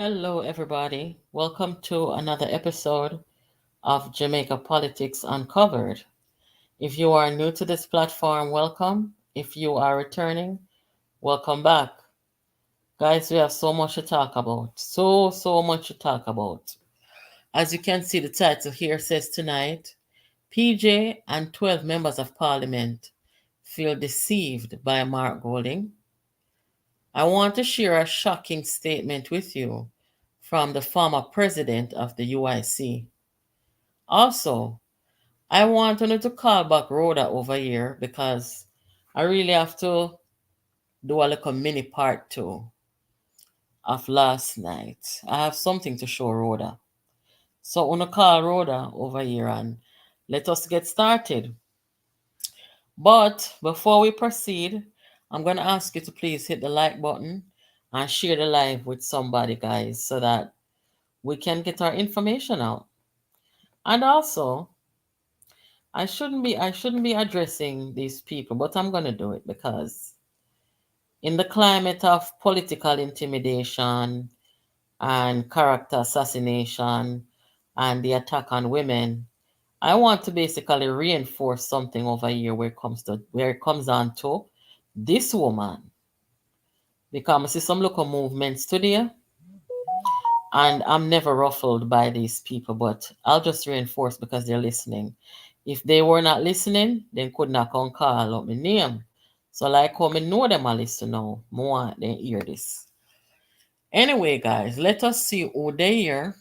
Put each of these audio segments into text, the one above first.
Hello, everybody. Welcome to another episode of Jamaica Politics Uncovered. If you are new to this platform, welcome. If you are returning, welcome back. Guys, we have so much to talk about. So much to talk about. As you can see, the title here says tonight PJ and 12 members of parliament feel deceived by Mark Golding. I want to share a shocking statement with you from the former president of the UIC. Also, I want to call back RHODA over here because I really have to do a little mini part two of last night. I have something to show RHODA. So I'm gonna call RHODA over here and let us get started. But before we proceed, I'm gonna ask you to please hit the like button and share the live with somebody, guys, so that we can get our information out. And also, I shouldn't be addressing these people, but I'm gonna do it because in the climate of political intimidation and character assassination and the attack on women, I want to basically reinforce something over here where it comes on to this woman. Because I see some local movements today and I'm never ruffled by these people, but I'll just reinforce because they're listening. If they were not listening, then could not come call out my name. So like how me know them a listen now, I want them hear this. Anyway, guys, let us see who they hear.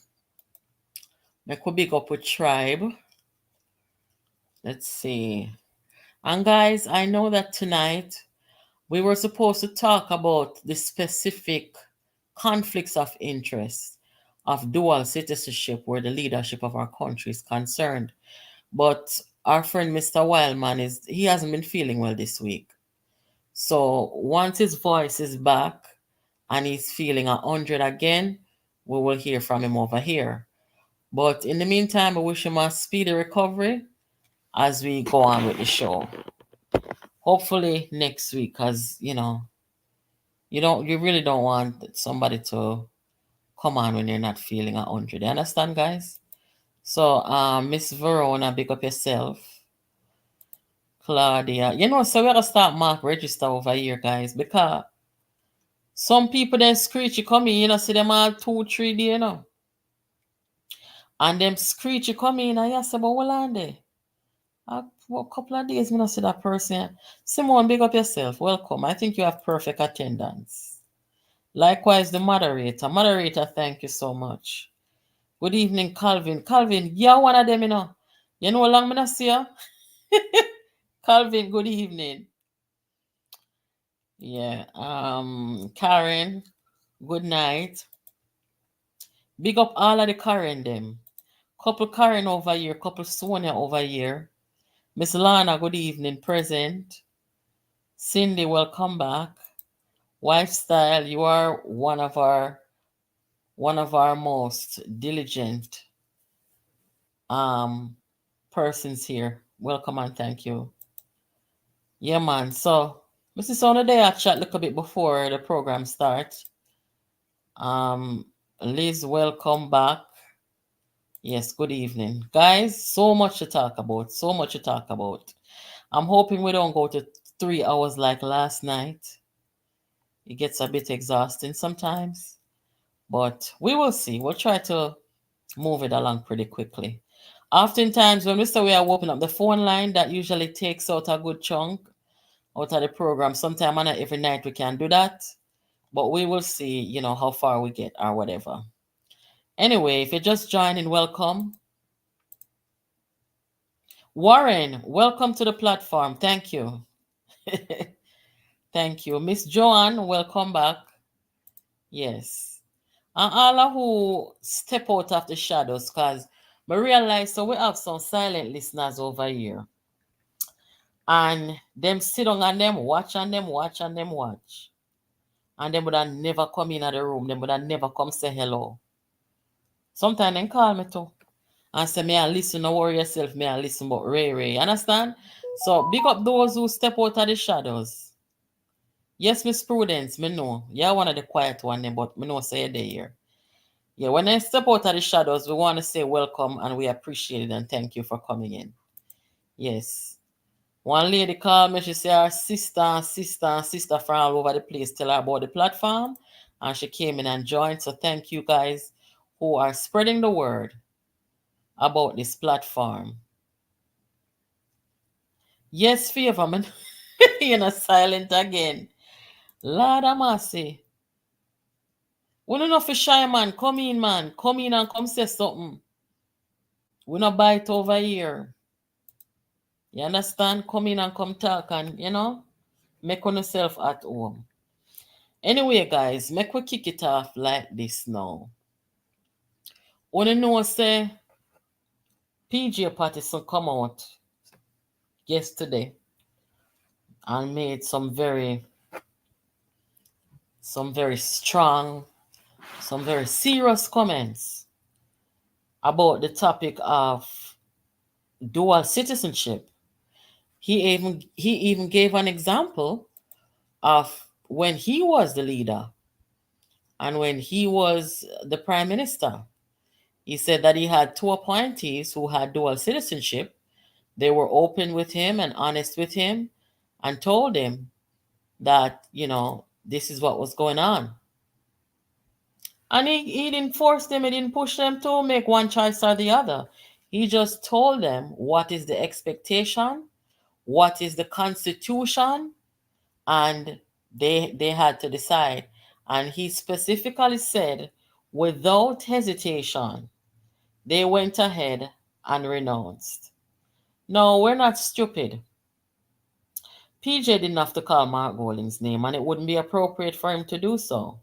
I could big up with tribe. Let's see. And guys, I know that tonight we were supposed to talk about the specific conflicts of interest of dual citizenship where the leadership of our country is concerned. But our friend Mr. Wildman he hasn't been feeling well this week. So once his voice is back and he's feeling 100 again, we will hear from him over here. But in the meantime, I wish him a speedy recovery as we go on with the show. Hopefully next week, because you really don't want somebody to come on when you're not feeling 100. You understand, guys? So, Miss Verona, big up yourself. Claudia. So we gotta start mark register over here, guys, because some people then screechy come in, see them all 2, 3 days, And them screechy come in and you say, but hold on there. A couple of days, me not see that person. Simone, big up yourself. Welcome. I think you have perfect attendance. Likewise, the moderator. Moderator, thank you so much. Good evening, Calvin. Calvin, you're one of them, You know how long me not see you? Calvin, good evening. Yeah. Karen, good night. Big up all of the Karen them. Couple Karen over here, couple Sonia over here. Miss Lana, good evening, present. Cindy, welcome back. Lifestyle, you are one of our most diligent persons here. Welcome and thank you. Yeah, man. So, Mr. Sona, day I chat a little bit before the program starts. Liz, welcome back. Yes, good evening. Guys, so much to talk about. So much to talk about. I'm hoping we don't go to 3 hours like last night. It gets a bit exhausting sometimes. But we will see. We'll try to move it along pretty quickly. Oftentimes, when we say we are opening up the phone line, that usually takes out a good chunk out of the program. Sometime not every night we can do that. But we will see, how far we get or whatever. Anyway, if you're just joining, welcome. Warren, welcome to the platform. Thank you. Thank you. Miss Joanne, welcome back. Yes. And all who step out of the shadows, because I realize so we have some silent listeners over here. And them sit down and them watch and them watch and them watch. And them would have never come in the room. Them would have never come say hello. Sometimes they call me too. And say, may I listen, don't worry yourself, may I listen, but Ray. Understand? So big up those who step out of the shadows. Yes, Miss Prudence, me know. You're one of the quiet one, but me know say you're there. Yeah, when I step out of the shadows, we want to say welcome and we appreciate it and thank you for coming in. Yes. One lady called me, she said her sister from all over the place tell her about the platform and she came in and joined. So thank you guys who are spreading the word about this platform. Yes, favor, man. You're not silent again. Lord of mercy. We don't know for shy, man. Come in, man. Come in and come say something. We not bite over here. You understand? Come in and come talk and, make on yourself at home. Anyway, guys, make we kick it off like this now. Wanna know, say, PJ Patterson come out yesterday and made some very strong, some very serious comments about the topic of dual citizenship. He even gave an example of when he was the leader and when he was the prime minister. He said that he had two appointees who had dual citizenship. They were open with him and honest with him and told him that, this is what was going on. And he didn't force them, he didn't push them to make one choice or the other. He just told them what is the expectation, what is the constitution, and they had to decide. And he specifically said, without hesitation, they went ahead and renounced. No, we're not stupid. PJ didn't have to call Mark Golding's name, and it wouldn't be appropriate for him to do so.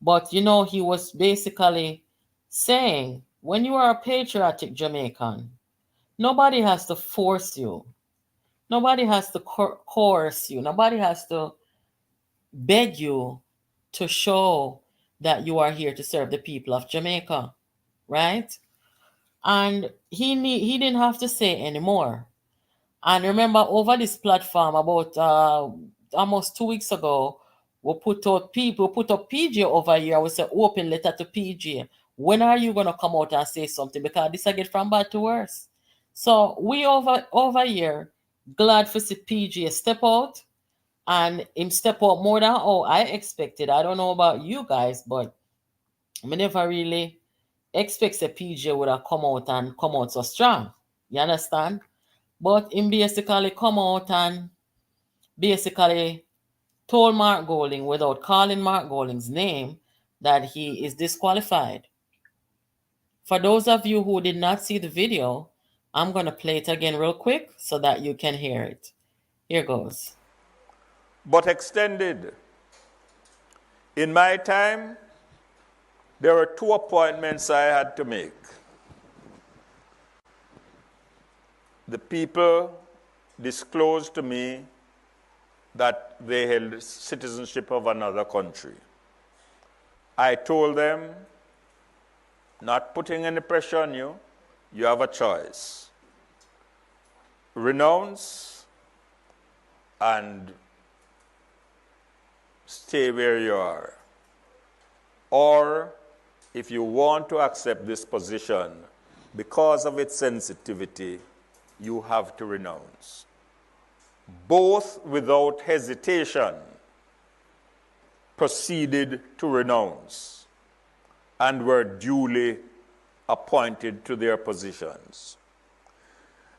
But, he was basically saying, when you are a patriotic Jamaican, nobody has to force you. Nobody has to coerce you. Nobody has to beg you to show that you are here to serve the people of Jamaica, right? And he didn't have to say anymore. And remember, over this platform about almost 2 weeks ago, we put up PJ over here. We said open letter to PJ. When are you gonna come out and say something? Because this I get from bad to worse. So we over here glad for see PJ step out and him step out more than I expected. I don't know about you guys, but I never really expect that PJ would have come out so strong. You understand? But him basically come out and basically told Mark Golding without calling Mark Golding's name that he is disqualified. For those of you who did not see the video, I'm going to play it again real quick so that you can hear it. Here goes. But extended. In my time, there were 2 appointments I had to make. The people disclosed to me that they held citizenship of another country. I told them, not putting any pressure on you, you have a choice. Renounce and stay where you are. Or, if you want to accept this position, because of its sensitivity, you have to renounce. Both, without hesitation, proceeded to renounce and were duly appointed to their positions.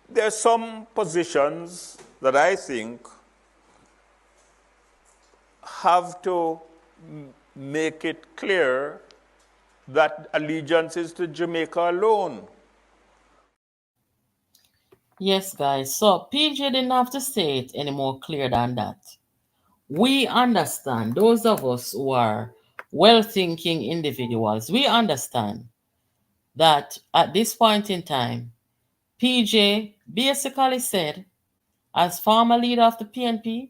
There are some positions that I think have to make it clear that allegiance is to Jamaica alone. Yes, guys. So PJ didn't have to say it any more clear than that. We understand, those of us who are well-thinking individuals, we understand that at this point in time, PJ basically said, as former leader of the PNP,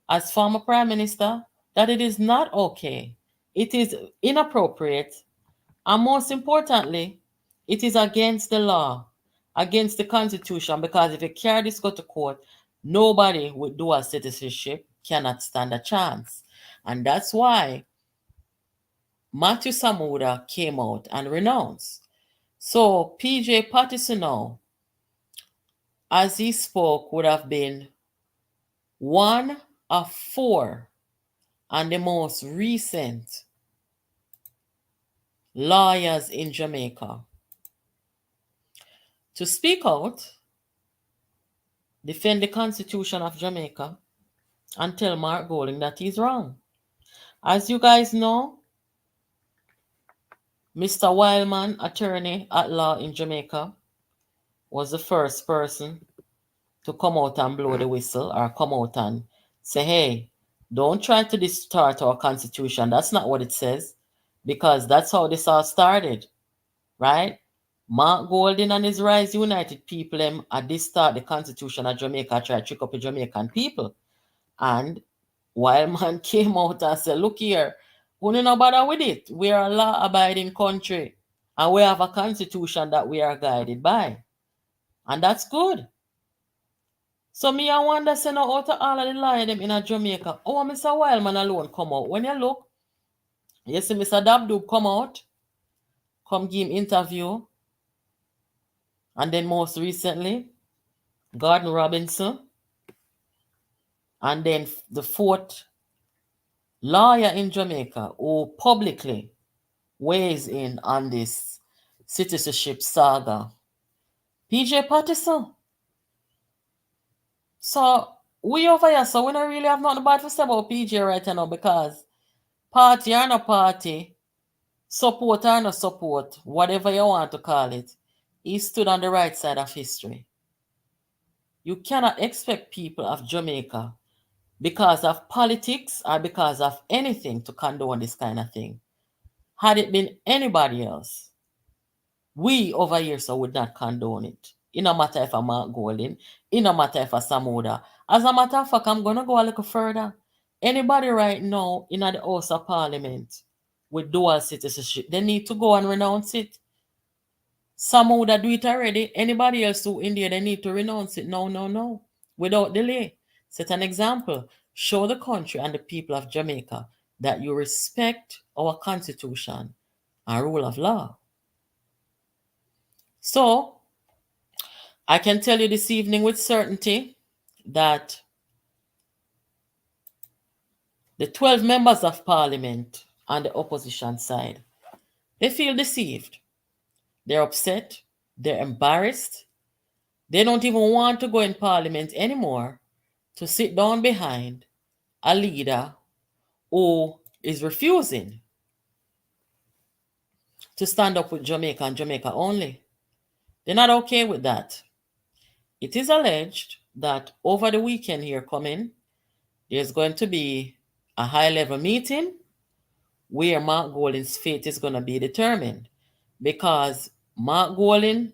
as former prime minister, that it is not okay. It is inappropriate. And most importantly, it is against the law, against the constitution, because if you carry this go to court, nobody with dual citizenship cannot stand a chance. And that's why Matthew Samuda came out and renounced. So PJ Patterson now, as he spoke, would have been one of four and the most recent lawyers in Jamaica to speak out, defend the Constitution of Jamaica, and tell Mark Golding that he's wrong. As you guys know, Mr. Wildman, attorney at law in Jamaica, was the first person to come out and blow the whistle or come out and say, hey, don't try to distort our Constitution. That's not what it says, because that's how this all started, right? Mark Golding and his Rise United people at this start the Constitution of Jamaica try to trick up the Jamaican people. And Wildman came out and said, look here, we don't bother with it. We are a law-abiding country. And we have a constitution that we are guided by. And that's good. So me I wonder, say now out of all of the lawyers them in a Jamaica, oh, Mr. Wildman alone come out. When you look, you see Mr. Dabdoob come out, come give him interview. And then most recently, Gordon Robinson. And then the fourth lawyer in Jamaica who publicly weighs in on this citizenship saga, PJ Patterson. So we over here, so we don't really have nothing bad to say about PJ right now, because party or no party, support or no support, whatever you want to call it, he stood on the right side of history. You cannot expect people of Jamaica, because of politics or because of anything, to condone this kind of thing. Had it been anybody else, we over here so would not condone it. It no matter if I'm Mark Golding, it no matter if I'm Samuda. As a matter of fact, I'm going to go a little further. Anybody right now in the House of Parliament with dual citizenship, they need to go and renounce it. Samuda do it already. Anybody else who in there, they need to renounce it. No. Without delay. Set an example. Show the country and the people of Jamaica that you respect our constitution and rule of law. So, I can tell you this evening with certainty that the 12 members of parliament on the opposition side, they feel deceived. They're upset. They're embarrassed. They don't even want to go in parliament anymore to sit down behind a leader who is refusing to stand up with Jamaica and Jamaica only. They're not okay with that. It is alleged that over the weekend here coming, there's going to be a high-level meeting where Mark Golding's fate is going to be determined, because Mark Golding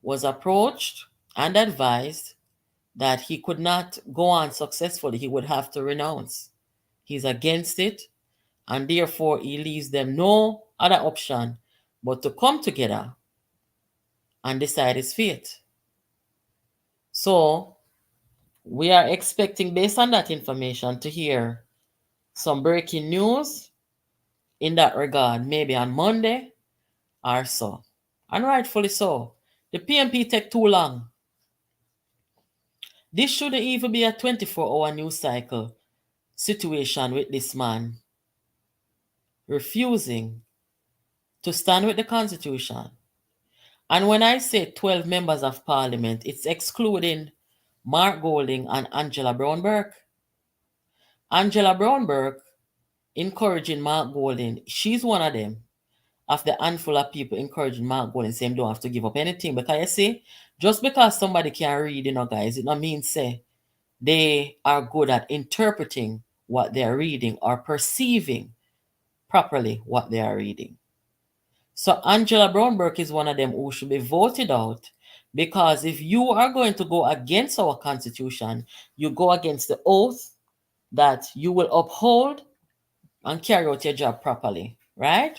was approached and advised that he could not go on successfully. He would have to renounce. He's against it, and therefore he leaves them no other option but to come together and decide his fate. So we are expecting, based on that information, to hear some breaking news in that regard, maybe on Monday or so. And rightfully so. The PMP take too long. This shouldn't even be a 24-hour news cycle situation with this man refusing to stand with the Constitution. And when I say 12 members of parliament, it's excluding Mark Golding and Angela Brown-Burke. Angela Brown-Burke encouraging Mark Golding, she's one of them, of the handful of people encouraging Mark Golding, saying don't have to give up anything. Because you see, just because somebody can read, guys, it not mean say they are good at interpreting what they're reading or perceiving properly what they are reading. So Angela Brown-Burke is one of them who should be voted out, because if you are going to go against our Constitution, you go against the oath that you will uphold and carry out your job properly, right?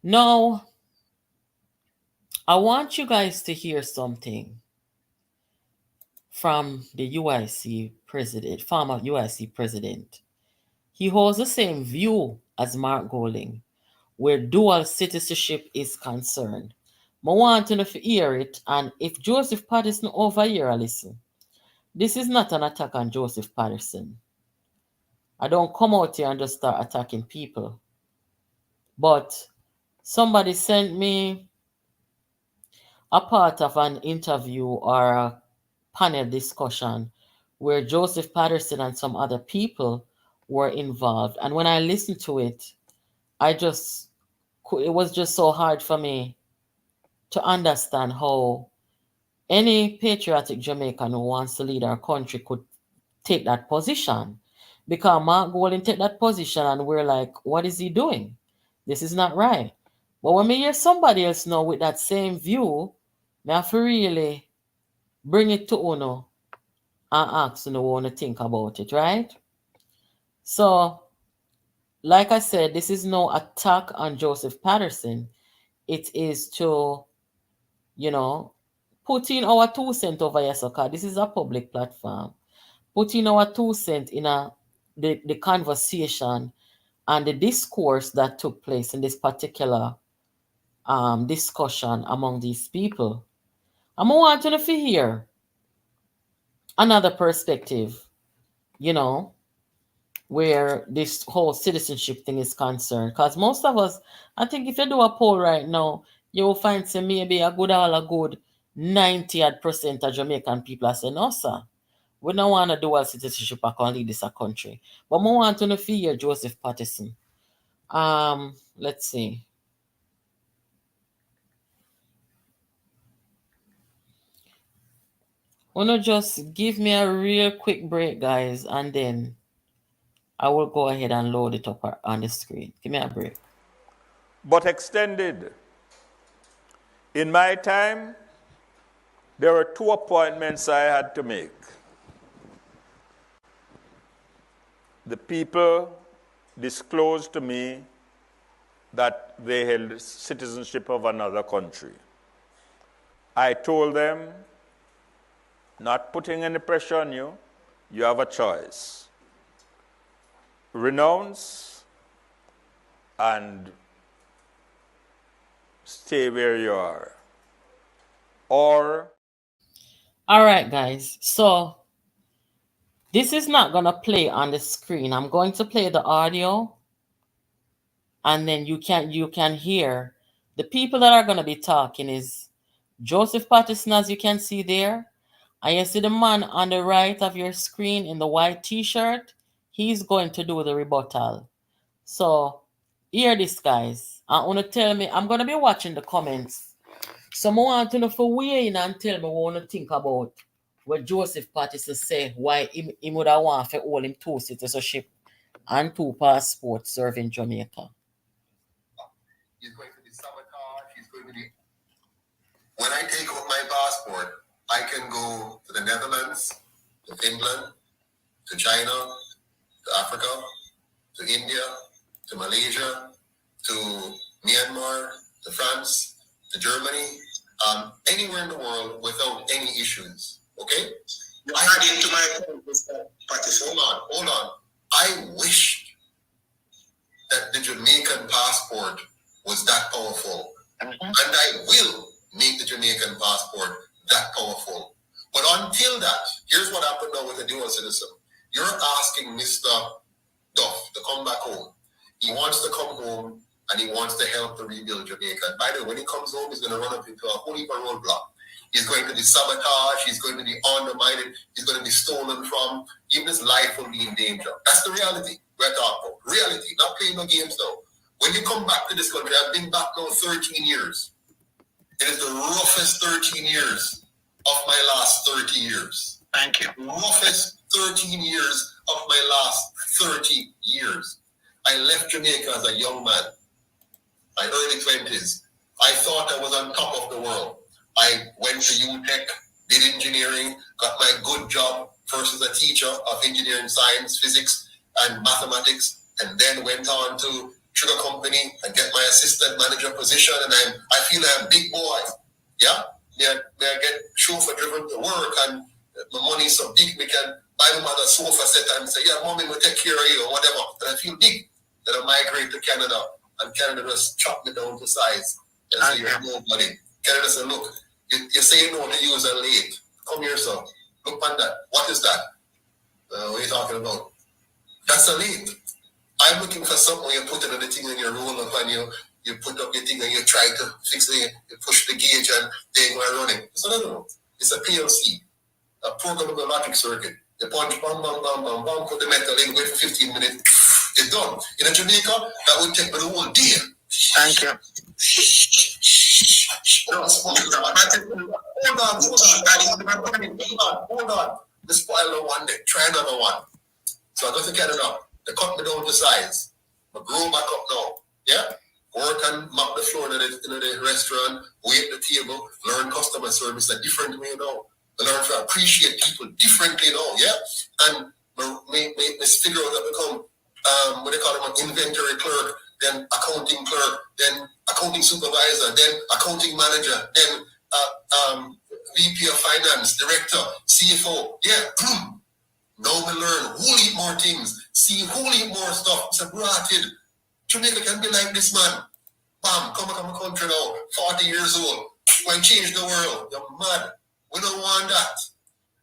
Now, I want you guys to hear something from the UIC president, former UIC president. He holds the same view as Mark Golding, where dual citizenship is concerned. I want to hear it, and if Joseph Patterson over here, listen, this is not an attack on Joseph Patterson. I don't come out here and just start attacking people. But somebody sent me a part of an interview or a panel discussion where Joseph Patterson and some other people were involved. And when I listened to it, it was just so hard for me to understand how any patriotic Jamaican who wants to lead our country could take that position. Because Mark Golding take that position and we're like, what is he doing? This is not right. But when we hear somebody else now with that same view, I have to really bring it to Uno and ask Uno what to think about it, right? So, like I said, this is no attack on Joseph Patterson. It is to, you know, put in our 2 cents over here, so this is a public platform. Put in our 2 cents in the conversation and the discourse that took place in this particular discussion among these people. I'm wanting to hear another perspective, where this whole citizenship thing is concerned. Because most of us, I think if you do a poll right now, you will find say maybe a good 90% of Jamaican people are saying, no, sir, we don't want to dual citizenship back and lead this a country. But I want to hear Joseph Patterson. Let's see. Wanna just give me a real quick break, guys, and then I will go ahead and load it up on the screen. Give me a break. But extended. In my time, there were 2 appointments I had to make. The people disclosed to me that they held citizenship of another country. I told them, not putting any pressure on you, you have a choice. Renounce and stay where you are. Or... All right, guys. So this is not going to play on the screen. I'm going to play the audio, and then you can hear the people that are going to be talking is Joseph Patterson, as you can see there. And you see the man on the right of your screen in the white t-shirt. He's going to do the rebuttal. So hear this, guys. I want to tell me, I'm going to be watching the comments. So I want to know for weigh in and tell me what you think about what Joseph Patterson say, why he would have want to hold him 2 citizenship and 2 passports serving Jamaica. He's going to be sabotage. He's going to be... When I take out my passport, I can go to the Netherlands, to Finland, to China, to Africa, to India, to Malaysia, to Myanmar, to France, to Germany, anywhere in the world without any issues. Okay? You're adding to my point, Mr. Patterson. Hold on. I wish that the Jamaican passport was that powerful. And I will make the Jamaican passport that powerful. But until that, here's what happened now with the dual citizen. You're asking Mr. Duff to come back home. He wants to come home and he wants to help to rebuild Jamaica. And by the way, when he comes home, he's going to run up into a whole heap of roadblock. He's going to be sabotaged. He's going to be undermined. He's going to be stolen from. Even his life will be in danger. That's the reality we're talking about. Reality, not playing no games though. When you come back to this country, I've been back now 13 years. It is the roughest 13 years of my last 30 years. Thank you. Roughest 13 years of my last 30 years. I left Jamaica as a young man, my early 20s. I thought I was on top of the world. I went to UTech, did engineering, got my good job, first as a teacher of engineering, science, physics, and mathematics, and then went on to sugar company and get my assistant manager position, and I feel I'm a big boy. Yeah? May I get chauffeur driven to work, and my money is so big, we can buy my mother a sofa set and say, yeah, mommy will take care of you or whatever. And I feel big. Then I migrate to Canada, and Canada just chop me down to size. And say, you're nobody. Canada said, look, you say you know to use a late. Come here, sir. Look on that. What is that? What are you talking about? That's a late. I'm looking for something where you put another thing in your roll up and you put up your thing and you try to fix it, you push the gauge and they go and run it. So no. It's a PLC, a programmable logic circuit. You punch, bam, bam, bam, bam, bam, put the metal in, wait for 15 minutes, it's done. In Jamaica, that would take me the whole day. Thank you. Hold on. The spoiler one day, try another one. So I go to Canada. They cut me down to size. I grow back up now. Yeah? Work and mop the floor in the restaurant, wait at the table, learn customer service a different way now. I learn to appreciate people differently now, yeah? And me figure out to become what they call them, an inventory clerk, then accounting clerk, then accounting supervisor, then accounting manager, then VP of finance, director, CFO, yeah. Now we learn who eat more things, see who eat more stuff. It's a rotted. Jamaica can be like this, man. Bam, come a country now, 40 years old. When change the world, you're mad. We don't want that.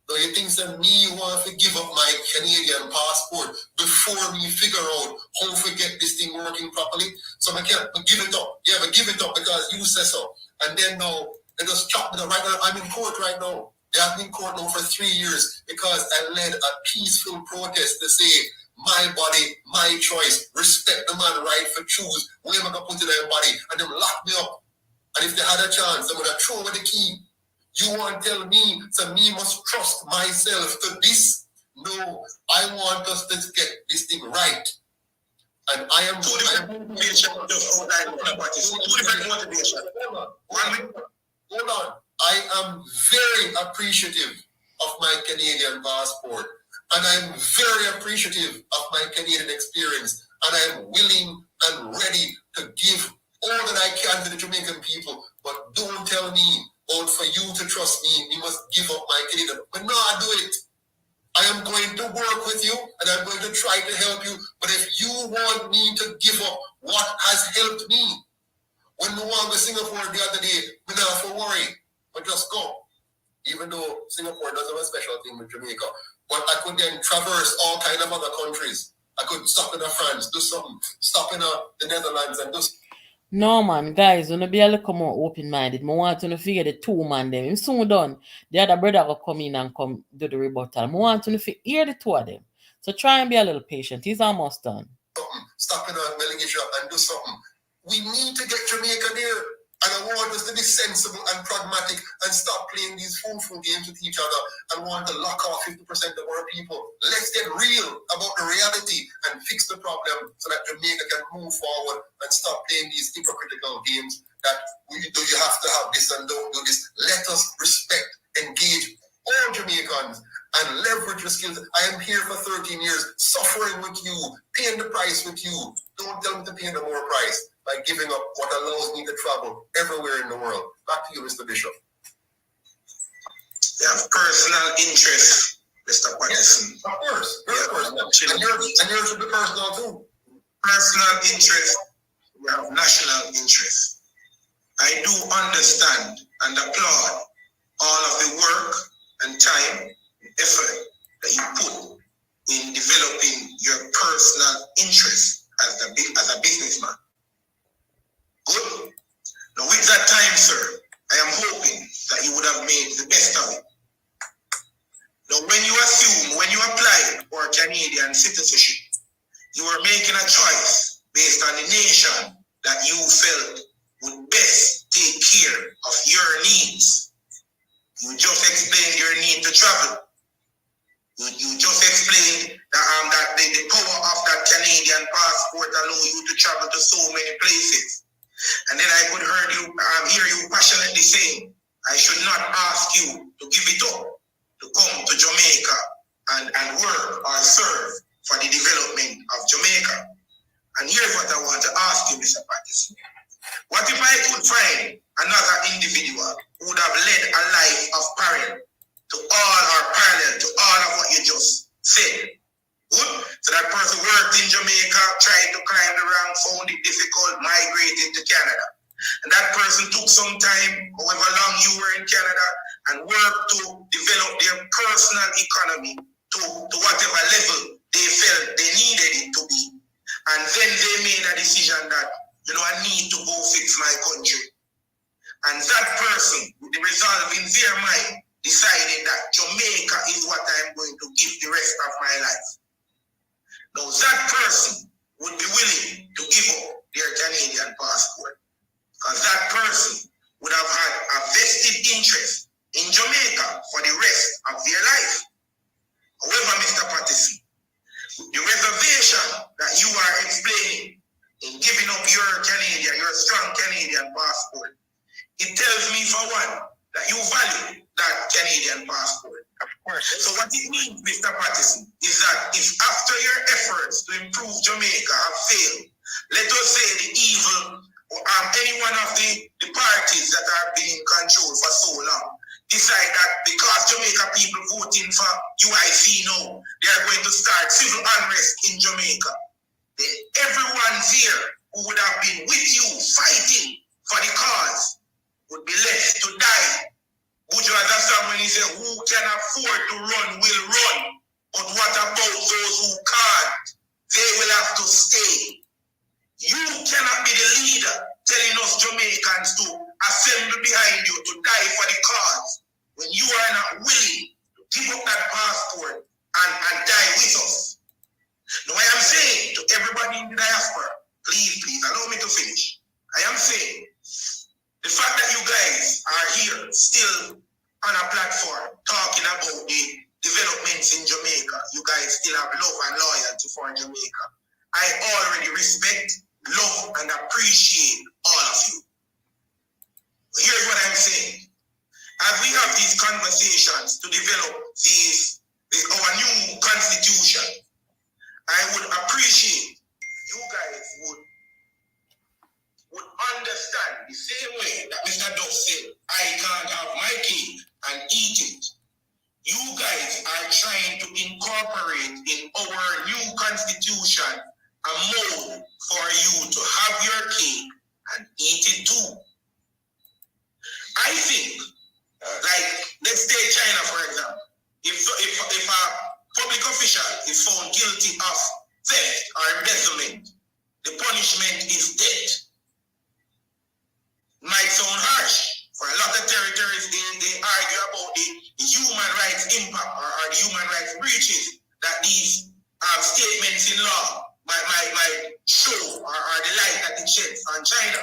So you think that me want to give up my Canadian passport before me figure out how to get this thing working properly? So I can't give it up. Yeah, but give it up because you say so. And then now, they just chop me right now. I'm in court right now. They have been in court now for 3 years because I led a peaceful protest to say, my body, my choice, respect the man right for choose. Where am I going to put it in their body? And them lock me up. And if they had a chance, they would have thrown away the key. You want to tell me, so me must trust myself to this? No, I want us to get this thing right. And I am... Two different motivation. Hold on. I am very appreciative of my Canadian passport. And I'm very appreciative of my Canadian experience. And I'm willing and ready to give all that I can to the Jamaican people. But don't tell me, for you to trust me, you must give up my Canadian. But no, I do it. I am going to work with you and I'm going to try to help you. But if you want me to give up what has helped me, when we went to Singapore the other day, we don't have to worry, but just go. Even though Singapore doesn't have a special thing with Jamaica. But I could then traverse all kind of other countries. I could stop in France, do something, stop in the Netherlands and do something. No, man, guys, wanna be a little more open-minded. I want to figure the two man them. I'm soon done. The other brother will come in and come do the rebuttal. I want to hear the two of them. So try and be a little patient. He's almost done. Stop in a melody shop and do something. We need to get Jamaica there. And I want us to be sensible and pragmatic and stop playing these fool games with each other and want to lock off 50% of our people. Let's get real about the reality and fix the problem so that Jamaica can move forward and stop playing these hypocritical games that you have to have this and don't do this. Let us respect, engage all Jamaicans and leverage your skills. I am here for 13 years, suffering with you, paying the price with you. Don't tell me to pay the more price by giving up what allows me to travel everywhere in the world. Back to you, Mr. Bishop. You have personal interest, Mr. Patterson. Yes, of course. Very personal. And yours should be personal too. Personal interest, we have national interest. I do understand and applaud all of the work and time and effort that you put in developing your personal interest as a businessman. Good. Now with that time, sir, I am hoping that you would have made the best of it. Now when you applied for Canadian citizenship, you were making a choice based on the nation that you felt would best take care of your needs. You just explained your need to travel. You just explained that the power of that Canadian passport allow you to travel to so many places. And then I could hear you passionately saying, I should not ask you to give it up, to come to Jamaica and work or serve for the development of Jamaica. And here's what I want to ask you, Mr. Patterson. What if I could find another individual who would have led a life of parallel to all of what you just said? Good? So that person worked in Jamaica, tried to climb the rank, found it difficult, migrated to Canada. And that person took some time, however long you were in Canada, and worked to develop their personal economy to whatever level they felt they needed it to be. And then they made a decision that, I need to go fix my country. And that person, with the resolve in their mind, decided that Jamaica is what I'm going to give the rest of my life. Now that person would be willing to give up their Canadian passport, because that person would have had a vested interest in Jamaica for the rest of their life. However, Mr. Patterson, the reservation that you are explaining in giving up your strong Canadian passport, it tells me, for one, that you value that Canadian passport. Of course. So what it means, Mr. Patterson, is that if after your efforts to improve Jamaica have failed, let us say the evil or any one of the parties that have been in control for so long decide that because Jamaica people voting for UIC now, they are going to start civil unrest in Jamaica, then everyone there who would have been with you fighting for the cause would be left to die. Would you understand when he said, who can afford to run will run, but what about those who can't? They will have to stay. You cannot be the leader telling us Jamaicans to assemble behind you to die for the cause when you are not willing to give up that passport and die with us. Now I am saying to everybody in the diaspora, please allow me to finish. I am saying the fact that you guys are here still on a platform talking about the developments in Jamaica, you guys still have love and loyalty for Jamaica. I already respect, love, and appreciate all of you. Here's what I'm saying. As we have these conversations to develop our new constitution, I would appreciate you guys would understand the same way that Mr. Duff said, I can't have my cake and eat it. You guys are trying to incorporate in our new constitution a mode for you to have your cake and eat it too. I think, like, let's take China for example. If a public official is found guilty of theft or embezzlement, the punishment is death. Might sound harsh. For a lot of territories, they argue about the human rights impact or the human rights breaches that these statements in law might show or the light that it sheds on China.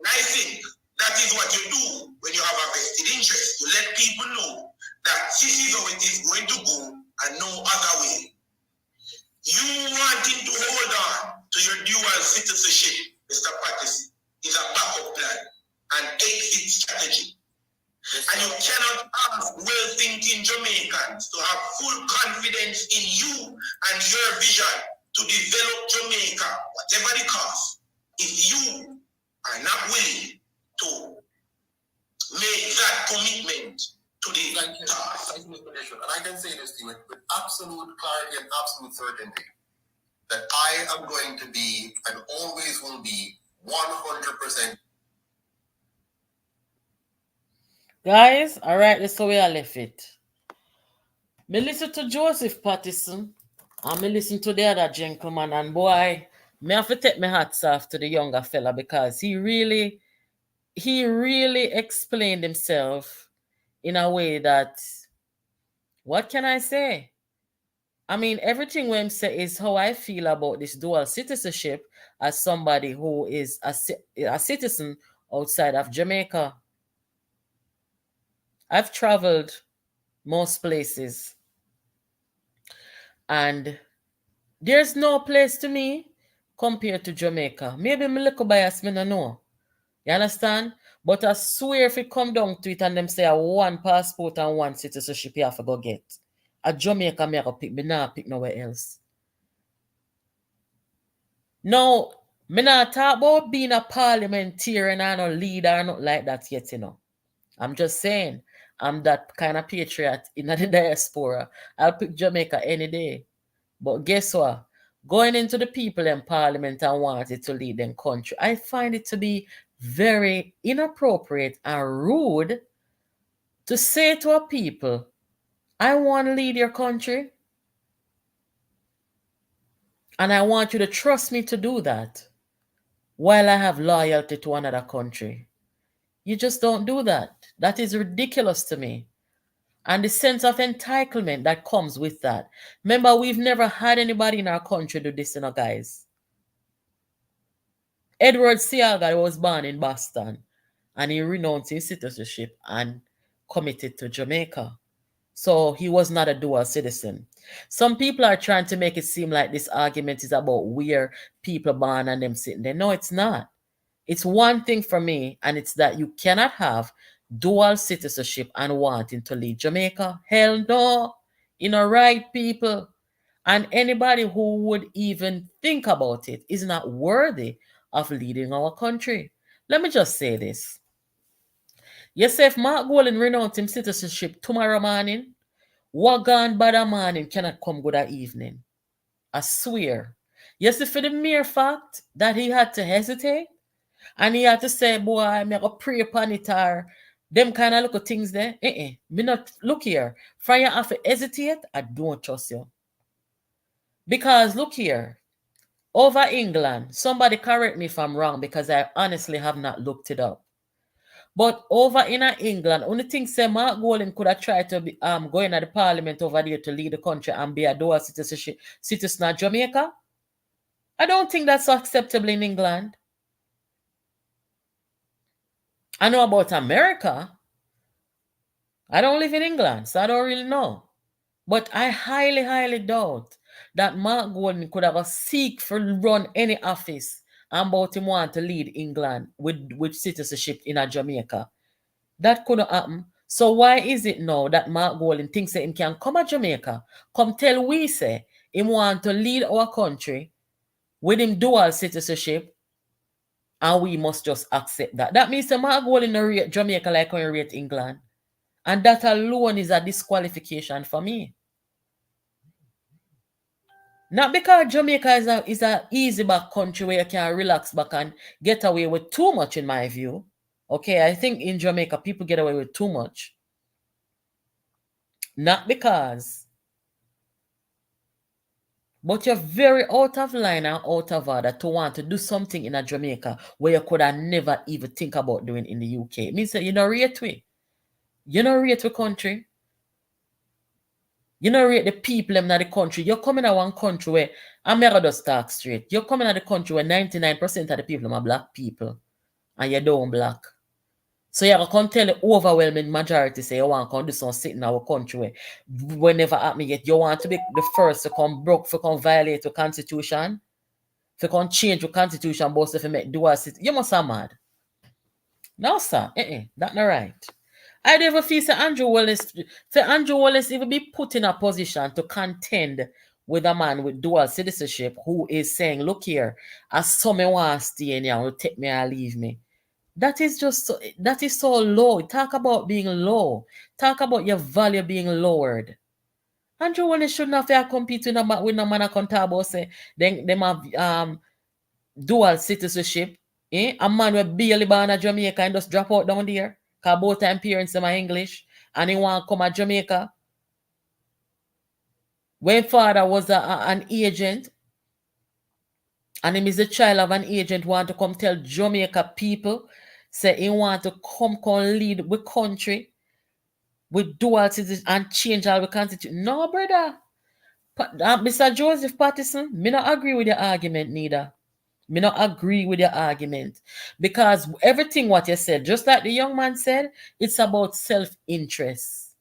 And I think that is what you do when you have a vested interest. You let people know that this is how it is going to go and no other way. You wanting to hold on to your dual citizenship, Mr. Patterson, is a backup plan and exit strategy. And you cannot ask well-thinking Jamaicans to have full confidence in you and your vision to develop Jamaica, whatever the cost, if you are not willing to make that commitment to the task. And I can say this to you with absolute clarity and absolute certainty, that I am going to be and always will be 100%. Guys, all right, that's how we are left it. Me listen to Joseph Patterson and me listen to the other gentleman, and boy, me have to take my hats off to the younger fella because he really explained himself in a way that, what can I say? I mean, everything what him say is how I feel about this dual citizenship as somebody who is a citizen outside of Jamaica. I've traveled most places, and there's no place to me compared to Jamaica. Maybe me look bias, me no know. You understand? But I swear if it come down to it and them say one passport and one citizenship you have to go get, a Jamaica me have to pick, me not pick nowhere else. Now, me not talk about being a parliamentarian and a leader or not like that yet, you know. I'm just saying, I'm that kind of patriot in the diaspora. I'll pick Jamaica any day. But guess what? Going into the people in parliament and wanted to lead them country, I find it to be very inappropriate and rude to say to a people, I want to lead your country and I want you to trust me to do that while I have loyalty to another country. You just don't do that. That is ridiculous to me. And the sense of entitlement that comes with that. Remember, we've never had anybody in our country do this, guys. Edward Seaga was born in Boston and he renounced his citizenship and committed to Jamaica. So he was not a dual citizen. Some people are trying to make it seem like this argument is about where people born and them sitting there. No, it's not. It's one thing for me, and it's that you cannot have dual citizenship and wanting to lead Jamaica. Hell no. You know, right, people. And anybody who would even think about it is not worthy of leading our country. Let me just say this. You say if Mark Golan renounce his citizenship tomorrow morning, what gone by the morning cannot come good at evening. I swear. You see, for the mere fact that he had to hesitate, and he had to say, boy, I'm going to pray upon it or them kind of little things there. Me not, look here. From you have to hesitate, I don't trust you. Because look here, over England, somebody correct me if I'm wrong because I honestly have not looked it up. But over in England, only thing say Mark Golan could have tried to be, go into the parliament over there to lead the country and be a dual citizen of Jamaica. I don't think that's acceptable in England. I know about America. I don't live in England, so I don't really know. But I highly, highly doubt that Mark Golan could have a seek for run any office and about him want to lead England with citizenship in a Jamaica. That couldn't happen. So why is it now that Mark Golan thinks that him can come to Jamaica, come tell we say him want to lead our country with him dual citizenship, and we must just accept that. That means that Mark Golan no rate Jamaica like how he rate England. And that alone is a disqualification for me. Not because Jamaica is a easy back country where you can relax back and get away with too much, in my view. Okay, I think in Jamaica people get away with too much. Not because. But you're very out of line and out of order to want to do something in a Jamaica where you could have never even think about doing in the UK. It means that you don't rate we. You don't rate the country. You don't rate the people in the country. You're coming to one country where, I'm going to just talk straight. You're coming to the country where 99% of the people are black people. And you don't black. So you can tell the overwhelming majority say you want to do something in our country where whenever happen yet, you want to be the first to come broke, to come violate the constitution, to come change the constitution, both if you make dual citizen. You must be mad. No, sir. That's not right. I never feel that Andrew Wallace even be put in a position to contend with a man with dual citizenship who is saying, look here, as someone wants to stay in here, will take me or leave me. That is so low. Talk about being low. Talk about your value being lowered. Andrew Wallace shouldn't have to compete with no man can talk about say them have dual citizenship. A man with barely born in Jamaica and just drop out down there. Because both time parents are English and he want to come to Jamaica. When father was an agent and him is the child of an agent want to come tell Jamaica people say he want to come lead the country with dual citizenship and change all the constitution. No, brother. Mr. Joseph Patterson, me not agree with your argument neither. Me not agree with your argument. Because everything what you said, just like the young man said, it's about self-interest.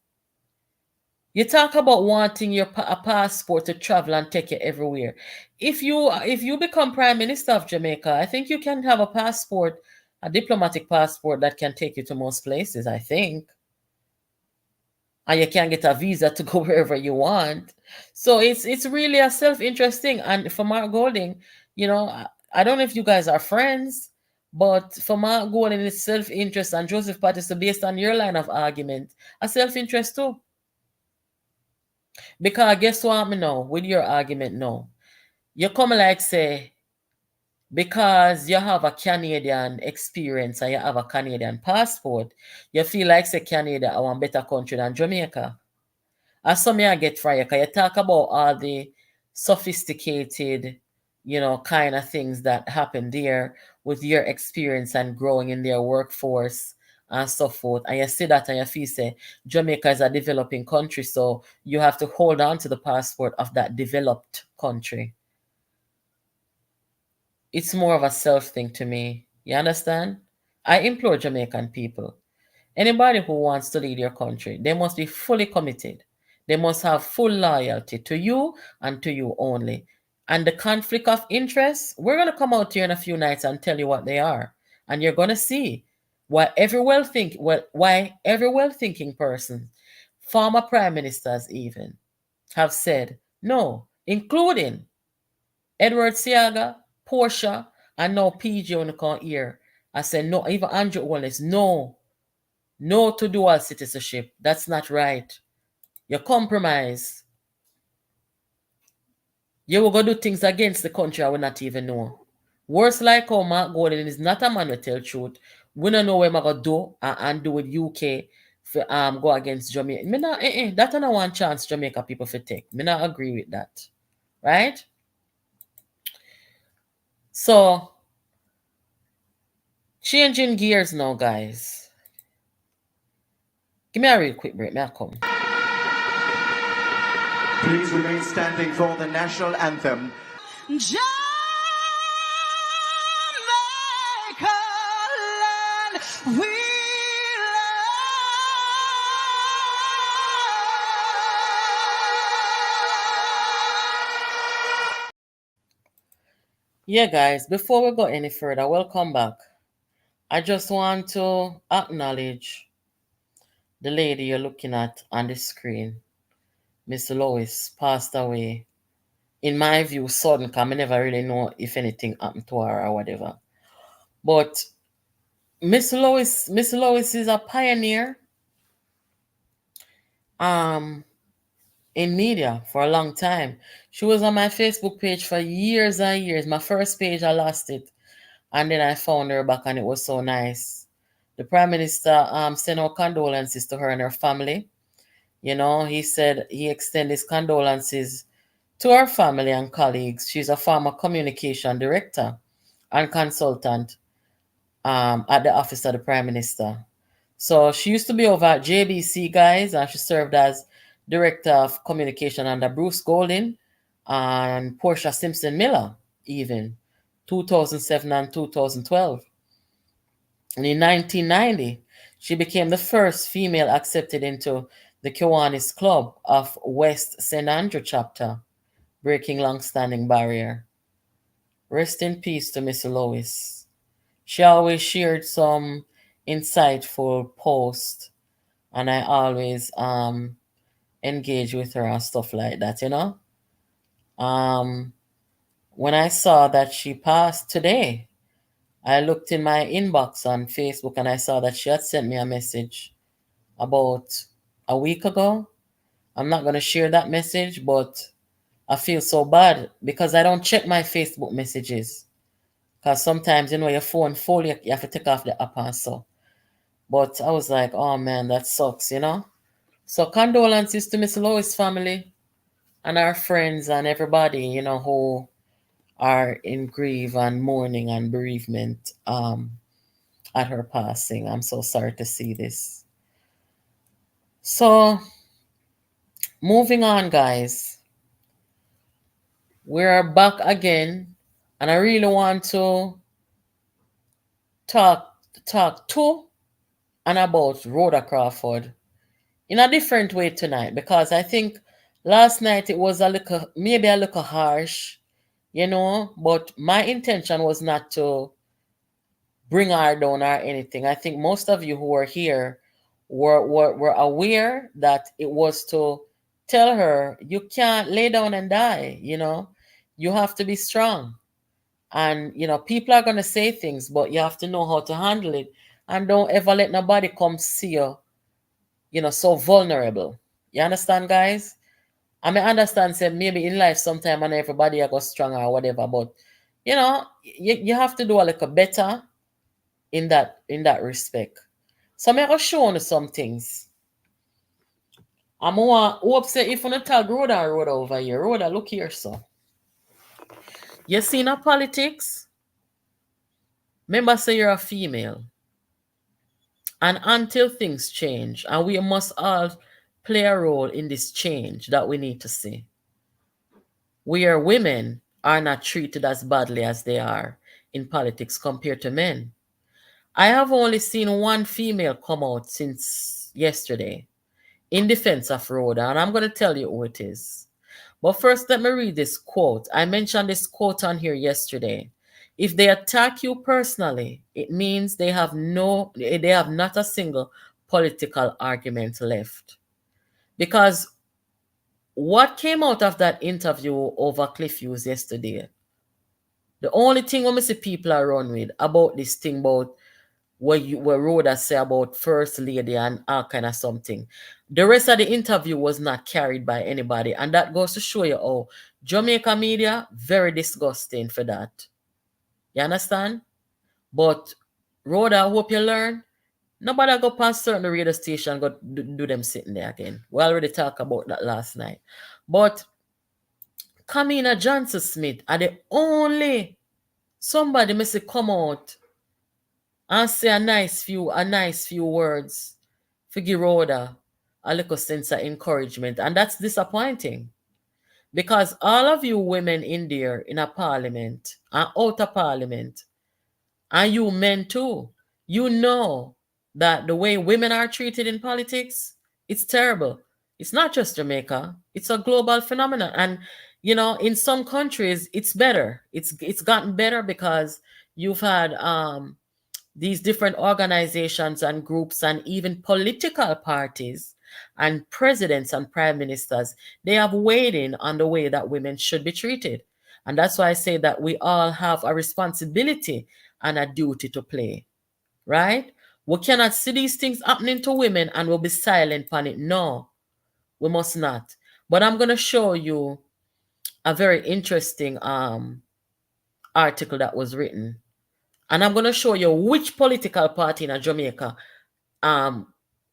You talk about wanting a passport to travel and take you everywhere. If you become Prime Minister of Jamaica, I think you can have a passport, a diplomatic passport that can take you to most places, I think. And you can get a visa to go wherever you want. So it's really a self-interest thing. And for Mark Golding, I don't know if you guys are friends, but for Mark Golding, it's self-interest, and Joseph Patterson, based on your line of argument, a self-interest too. Because guess what me know with your argument no. You come like say because you have a Canadian experience and you have a Canadian passport, you feel like say Canada are one better country than Jamaica. As some I get from you, because you talk about all the sophisticated, kind of things that happen there with your experience and growing in their workforce and so forth. And you see that and you feel say Jamaica is a developing country, so you have to hold on to the passport of that developed country. It's more of a self thing to me. You understand? I implore Jamaican people, anybody who wants to lead your country, they must be fully committed. They must have full loyalty to you and to you only. And the conflict of interest, we're going to come out here in a few nights and tell you what they are. And you're going to see why every well-thinking person, former prime ministers even, have said no, including Edward Siaga, Portia, and now PJ on the come here. I said no, even Andrew Wallace, no to dual citizenship. That's not right. You compromise. You will go do things against the country I will not even know. Worse like how Mark Gordon is not a man who tell truth. We don't know what I'm going to do and do with UK for go against Jamaica. Me not, that not one chance Jamaica people for take. Me not agree with that. Right? So, changing gears now, guys. Give me a real quick break. May I come? Please remain standing for the national anthem. Jamaica land, we Yeah, guys, before we go any further, welcome back. I just want to acknowledge the lady you're looking at on the screen. Miss Lois passed away. In my view, sudden, because I never really know if anything happened to her or whatever. But Miss Lois is a pioneer in media for a long time. She was on my Facebook page for years and years. My first page, I lost it. And then I found her back and it was so nice. The Prime Minister sent out condolences to her and her family. He said he extended his condolences to her family and colleagues. She's a former communication director and consultant at the office of the Prime Minister. So she used to be over at JBC, guys, and she served as director of communication under Bruce Golding and Portia Simpson Miller, even 2007 and 2012. And in 1990, she became the first female accepted into the Kiwanis Club of West St. Andrew chapter, breaking long-standing barrier. Rest in peace to Miss Lois. She always shared some insightful posts, and I always engage with her and stuff like that, When I saw that she passed today, I looked in my inbox on Facebook and I saw that she had sent me a message about a week ago. I'm not going to share that message, but I feel so bad because I don't check my Facebook messages. Because sometimes, your phone full, you have to take off the app and so. But I was like, oh man, that sucks, So condolences to Miss Lois' family and our friends and everybody, who are in grief and mourning and bereavement at her passing. I'm so sorry to see this. So, moving on, guys. We're back again, and I really want to talk to and about Roa Crawford in a different way tonight, because I think last night it was maybe a little harsh, but my intention was not to bring her down or anything. I think most of you who were here were aware that it was to tell her you can't lay down and die, you have to be strong. And people are going to say things, but you have to know how to handle it, and don't ever let nobody come see you so vulnerable. You understand, guys? I may understand, say, maybe in life sometime and everybody I go strong or whatever, but you have to do a little better in that respect. So I'm gonna show you some things. I'm gonna hope say if you not tag RHODA over here, RHODA, look here, so. You see in politics, remember say you're a female. And until things change, and we must all play a role in this change that we need to see. Where women are not treated as badly as they are in politics compared to men. I have only seen one female come out since yesterday in defense of RHODA, and I'm going to tell you who it is. But first, let me read this quote. I mentioned this quote on here yesterday. If they attack you personally, it means they have not a single political argument left. Because what came out of that interview over Cliff Hughes yesterday, the only thing we see people are run with about this thing about what RHODA say about First Lady and all kind of something. The rest of the interview was not carried by anybody. And that goes to show you how Jamaica media, very disgusting for that. You understand? But RHODA, I hope you learn. Nobody go past certain radio station go do them sitting there again. We already talked about that last night. But Kamina Johnson Smith are the only somebody must come out and say a nice few words for give RHODA a little sense of encouragement. And that's disappointing. Because all of you women in there in a parliament and out of parliament, and you men too, you know that the way women are treated in politics, it's terrible. It's not just Jamaica, it's a global phenomenon. And in some countries it's better. It's gotten better because you've had these different organizations and groups and even political parties and presidents and prime ministers, they have weighed in on the way that women should be treated. And that's why I say that we all have a responsibility and a duty to play, right? We cannot see these things happening to women and we'll be silent on it. No, we must not. But I'm going to show you a very interesting article that was written. And I'm going to show you which political party in Jamaica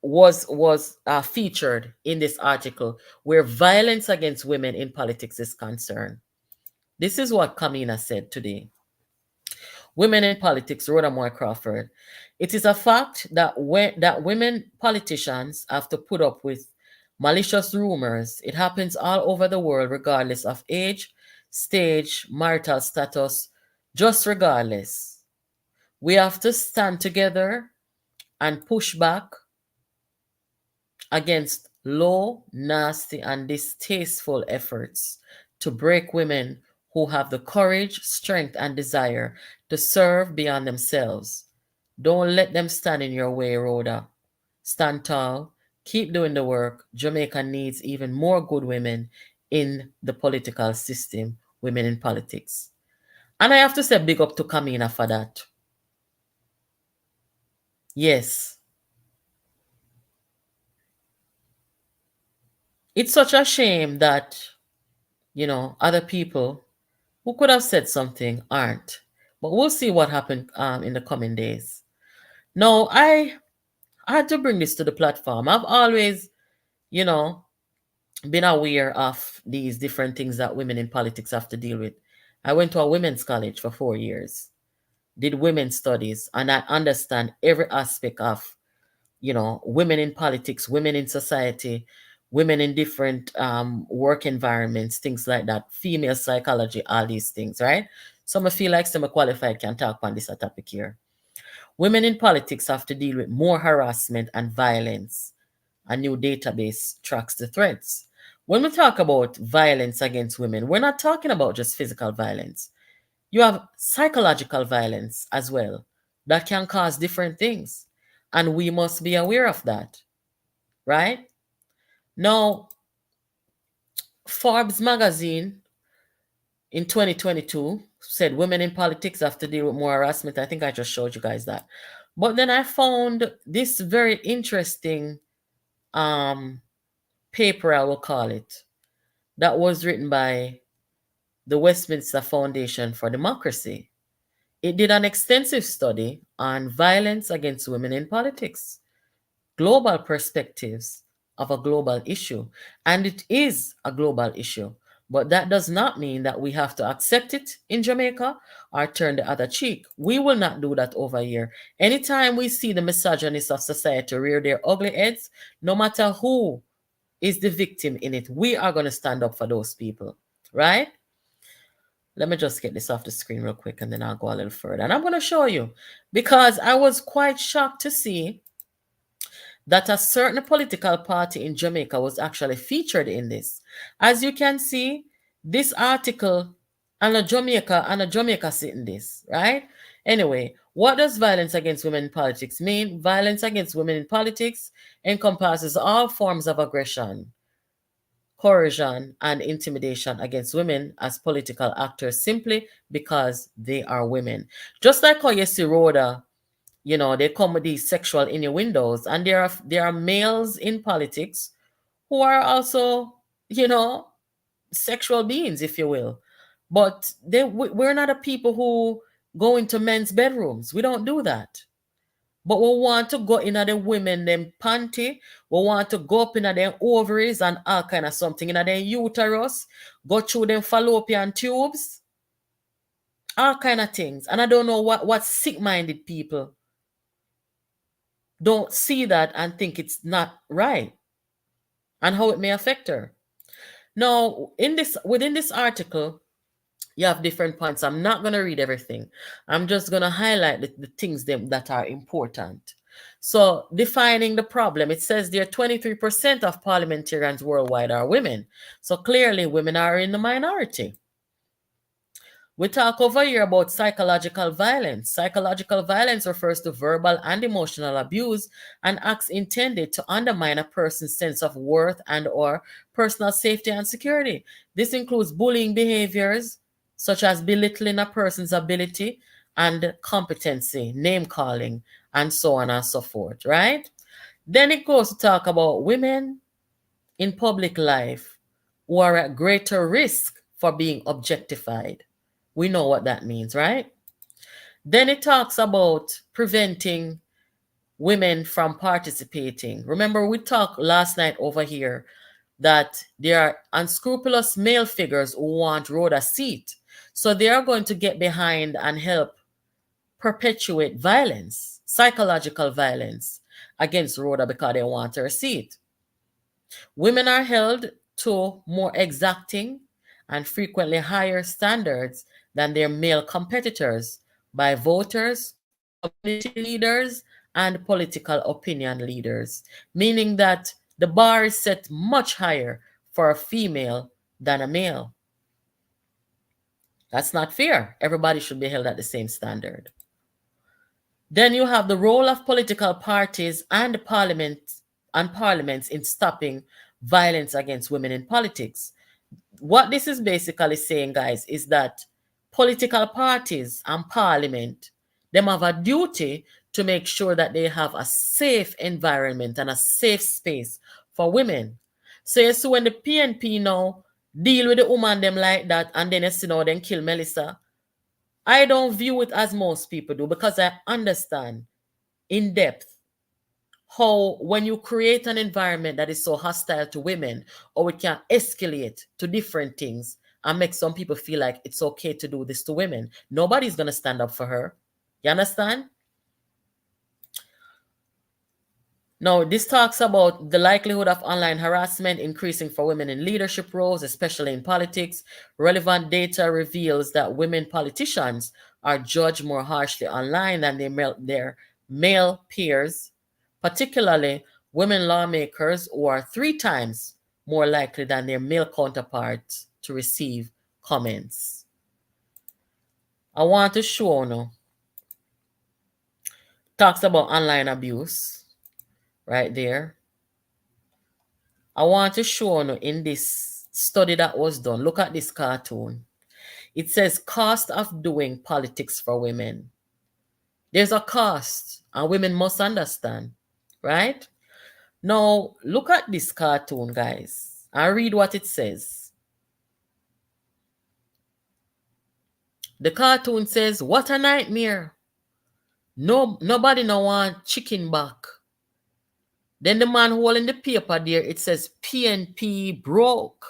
was featured in this article where violence against women in politics is concerned. This is what Kamina said today. Women in politics, Roa Crawford. It is a fact that women politicians have to put up with malicious rumors. It happens all over the world, regardless of age, stage, marital status, just regardless. We have to stand together and push back against low, nasty, and distasteful efforts to break women who have the courage, strength, and desire to serve beyond themselves. Don't let them stand in your way, RHODA. Stand tall. Keep doing the work. Jamaica needs even more good women in the political system, women in politics. And I have to say big up to Kamina for that. Yes. It's such a shame that, other people who could have said something aren't. But we'll see what happens in the coming days. Now, I had to bring this to the platform. I've always, been aware of these different things that women in politics have to deal with. I went to a women's college for 4 years, did women's studies, and I understand every aspect of, women in politics, women in society, women in different work environments, things like that, female psychology, all these things, right? So I feel like some qualified can talk on this topic here. Women in politics have to deal with more harassment and violence. A new database tracks the threats. When we talk about violence against women, we're not talking about just physical violence. You have psychological violence as well that can cause different things. And we must be aware of that, right? Now, Forbes magazine in 2022 said women in politics have to deal with more harassment. I think I just showed you guys that. But then I found this very interesting paper, I will call it. that was written by the Westminster Foundation for Democracy. It did an extensive study on violence against women in politics, global perspectives of a global issue. And it is a global issue. But that does not mean that we have to accept it in Jamaica or turn the other cheek. We will not do that over here. Anytime we see the misogynists of society rear their ugly heads, no matter who is the victim in it, we are going to stand up for those people, right? Let me just get this off the screen real quick and then I'll go a little further. And I'm going to show you because I was quite shocked to see that a certain political party in Jamaica was actually featured in this. As you can see, this article and a Jamaica sitting this, right? Anyway, what does violence against women in politics mean? Violence against women in politics encompasses all forms of aggression, coercion, and intimidation against women as political actors simply because they are women. Just like how you see RHODA, you know, they come with these sexual innuendos, and there are males in politics who are also, you know, sexual beings, if you will. But we're not a people who go into men's bedrooms. We don't do that. But we want to go in the women, them panty. We want to go up in their ovaries and all kind of something, in their uterus, go through them fallopian tubes, all kind of things. And I don't know what sick-minded people don't see that and think it's not right and how it may affect her. Now, within this article, you have different points. I'm not going to read everything. I'm just going to highlight the things that are important. So, defining the problem, it says there 23% of parliamentarians worldwide are women. So, clearly, women are in the minority. We talk over here about psychological violence. Psychological violence refers to verbal and emotional abuse and acts intended to undermine a person's sense of worth and or personal safety and security. This includes bullying behaviors, such as belittling a person's ability and competency, name calling, and so on and so forth, right? Then it goes to talk about women in public life who are at greater risk for being objectified. We know what that means, right? Then it talks about preventing women from participating. Remember, we talked last night over here that there are unscrupulous male figures who want RHODA seat. So they are going to get behind and help perpetuate violence, psychological violence against RHODA because they want her seat. Women are held to more exacting and frequently higher standards than their male competitors by voters, community leaders, and political opinion leaders, meaning that the bar is set much higher for a female than a male. That's not fair. Everybody should be held at the same standard. Then you have the role of political parties and parliaments in stopping violence against women in politics. What this is basically saying, guys, is that political parties and parliament, them have a duty to make sure that they have a safe environment and a safe space for women. So you see when the PNP now deal with the woman them like that and then you see now then kill Melissa, I don't view it as most people do because I understand in depth how when you create an environment that is so hostile to women, or it can escalate to different things and make some people feel like it's okay to do this to women. Nobody's going to stand up for her. You understand? Now, this talks about the likelihood of online harassment increasing for women in leadership roles, especially in politics. Relevant data reveals that women politicians are judged more harshly online than their male peers, particularly women lawmakers who are 3 times more likely than their male counterparts to receive comments. I want to show you. Talks about online abuse. Right there. I want to show you in this study that was done. Look at this cartoon. It says cost of doing politics for women. There's a cost, and women must understand, right? Now, look at this cartoon, guys. I read what it says. The cartoon says, what a nightmare. Nobody no want chicken back. Then the man holding the paper there, it says PNP broke.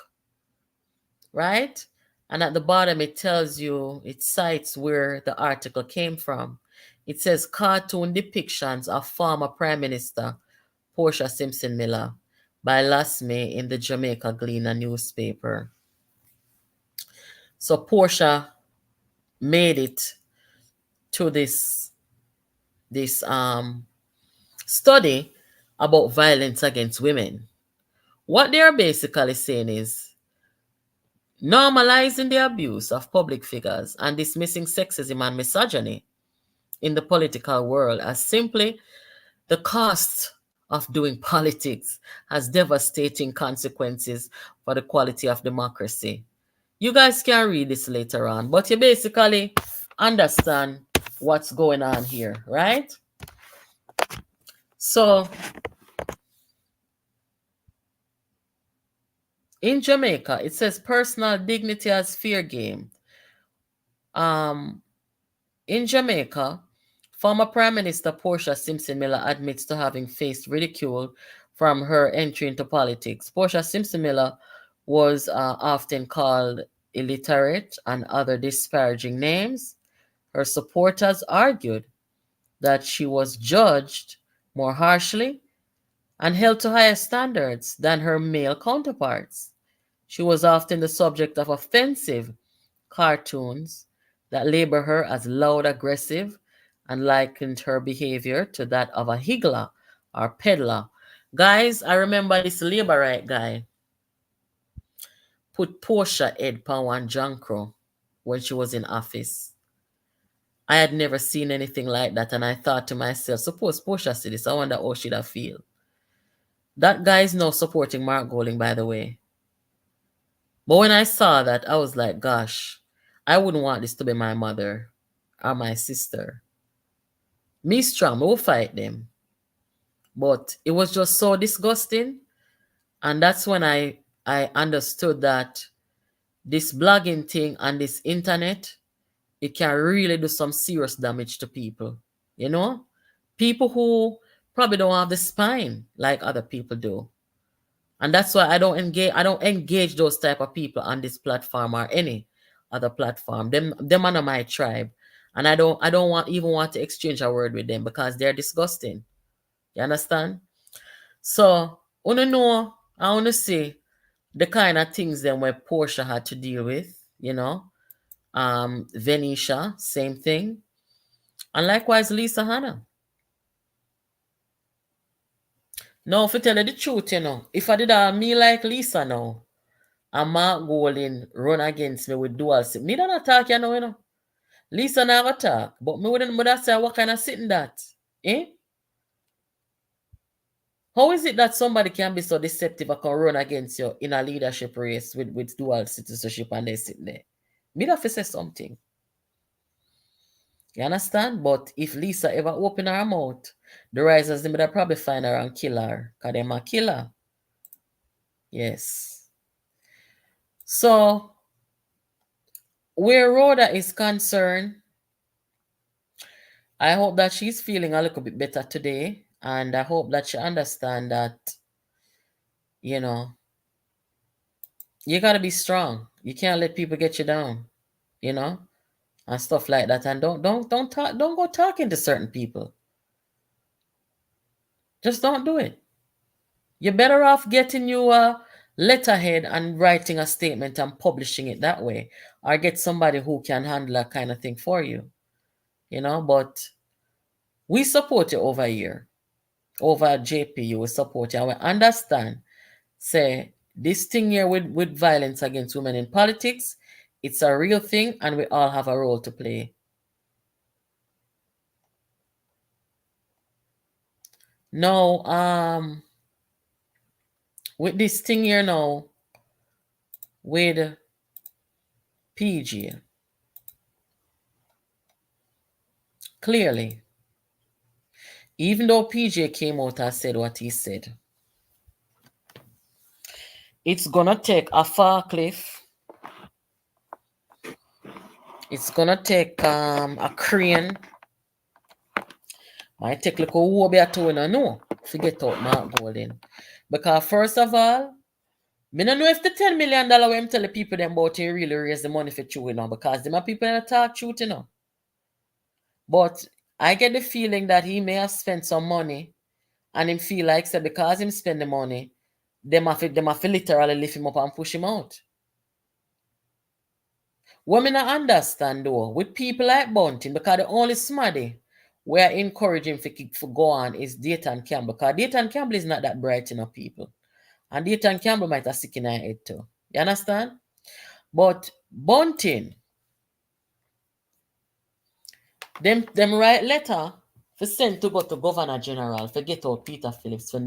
Right? And at the bottom, it tells you, it cites where the article came from. It says cartoon depictions of former Prime Minister Portia Simpson Miller by last May in the Jamaica Gleaner newspaper. So Portia made it to this study about violence against women. What they're basically saying is normalizing the abuse of public figures and dismissing sexism and misogyny in the political world as simply the cost of doing politics has devastating consequences for the quality of democracy. You guys can read this later on, but you basically understand what's going on here, right? So, in Jamaica, it says personal dignity as fair game. In Jamaica, former Prime Minister Portia Simpson Miller admits to having faced ridicule from her entry into politics. Portia Simpson Miller was often called illiterate and other disparaging names. Her supporters argued that she was judged more harshly and held to higher standards than her male counterparts. She was often the subject of offensive cartoons that label her as loud, aggressive, and likened her behavior to that of a higgler or peddler. Guys, I remember this labor right guy put Portia head pan one Jankro when she was in office. I had never seen anything like that, and I thought to myself, suppose Portia see this, I wonder how she'd have feel. That guy is now supporting Mark Golding, by the way. But when I saw that, I was like, gosh, I wouldn't want this to be my mother or my sister. Me strong, I will fight them. But it was just so disgusting. And that's when I understood that this blogging thing and this internet, it can really do some serious damage to people. You know? People who probably don't have the spine like other people do. And that's why I don't engage those type of people on this platform or any other platform. Them are not my tribe. And I don't even want to exchange a word with them because they're disgusting. You understand? So, I want to see the kind of things then where Portia had to deal with, you know. Venetia, same thing. And likewise Lisa Hanna. Now, if I tell you the truth, you know, if I did me like Lisa now, and Mark Golding run against me with dual SIM, me don't attack you know. Lisa never attack, but me wouldn't say what kind of sitting that? Eh? How is it that somebody can be so deceptive and can run against you in a leadership race with dual citizenship and they sitting there? Me have to say something. You understand? But if Lisa ever open her mouth, the risers, they would probably find her and kill her. Because they're a killer. Yes. So, where RHODA is concerned, I hope that she's feeling a little bit better today. And I hope that she understands that, you know, you got to be strong. You can't let people get you down, you know, and stuff like that. And don't go talking to certain people. Just don't do it. You're better off getting you a letterhead and writing a statement and publishing it that way, or get somebody who can handle that kind of thing for you, you know. But we support you over here, over at JPU. We support you, and we understand. Say this thing here with violence against women in politics, it's a real thing, and we all have a role to play. Now, with this thing here now, with PG, clearly, even though PJ came out and said what he said, it's gonna take a far cliff. It's gonna take a crane. Might take like a wobia to no. Forget out Mark Golden. Because first of all, me don't know if the $10 million we I'm telling people them about it really raise the money for true, you know, because them are people that talk truth, you know. But I get the feeling that he may have spent some money and him feel like say because him spend the money, them have to literally lift him up and push him out. What me not understand though, with people like Bunting, because the only smarty we are encouraging for go on is Dayton Campbell, because Dayton Campbell is not that bright enough people. And Dayton Campbell might have sick in her head too. You understand? But Bunting, them write letter for send to go to Governor General for get out Peter Phillips for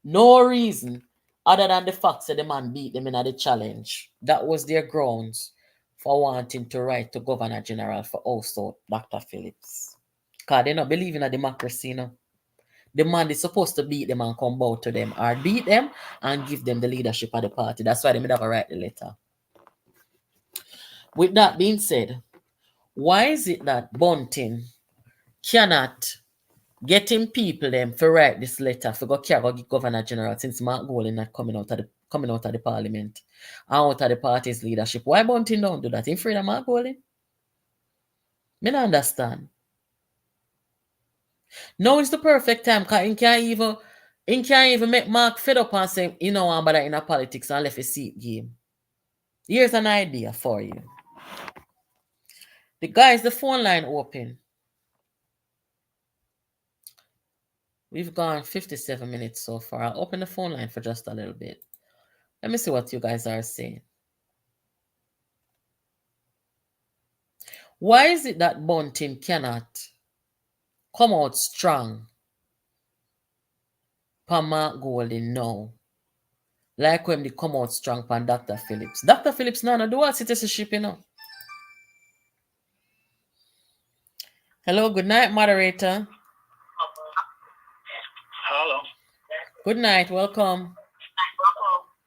no reason other than the fact that the man beat them in the challenge. That was their grounds for wanting to write to Governor General for also Dr. Phillips. Because they not believe in a democracy, you know. The man is supposed to beat them and come bow to them, or beat them and give them the leadership of the party. That's why they made have to write the letter. With that being said, why is it that Bunting cannot get him people them to write this letter for go give Governor General since Mark Golden not coming out of the parliament and out of the party's leadership? Why Bunting don't do that? In afraid of Mark Golden? Me not understand. Now is the perfect time because he can't even make Mark fed up and say, you know, I'm better in a politics and left a seat game. Here's an idea for you. The phone line open. We've gone 57 minutes so far. I'll open the phone line for just a little bit. Let me see what you guys are saying. Why is it that Bunting cannot come out strong for Mark Golden now? Like when they come out strong for Dr. Phillips. Dr. Phillips now do what citizenship, you know. Hello, good night, moderator. Hello. Good night, welcome.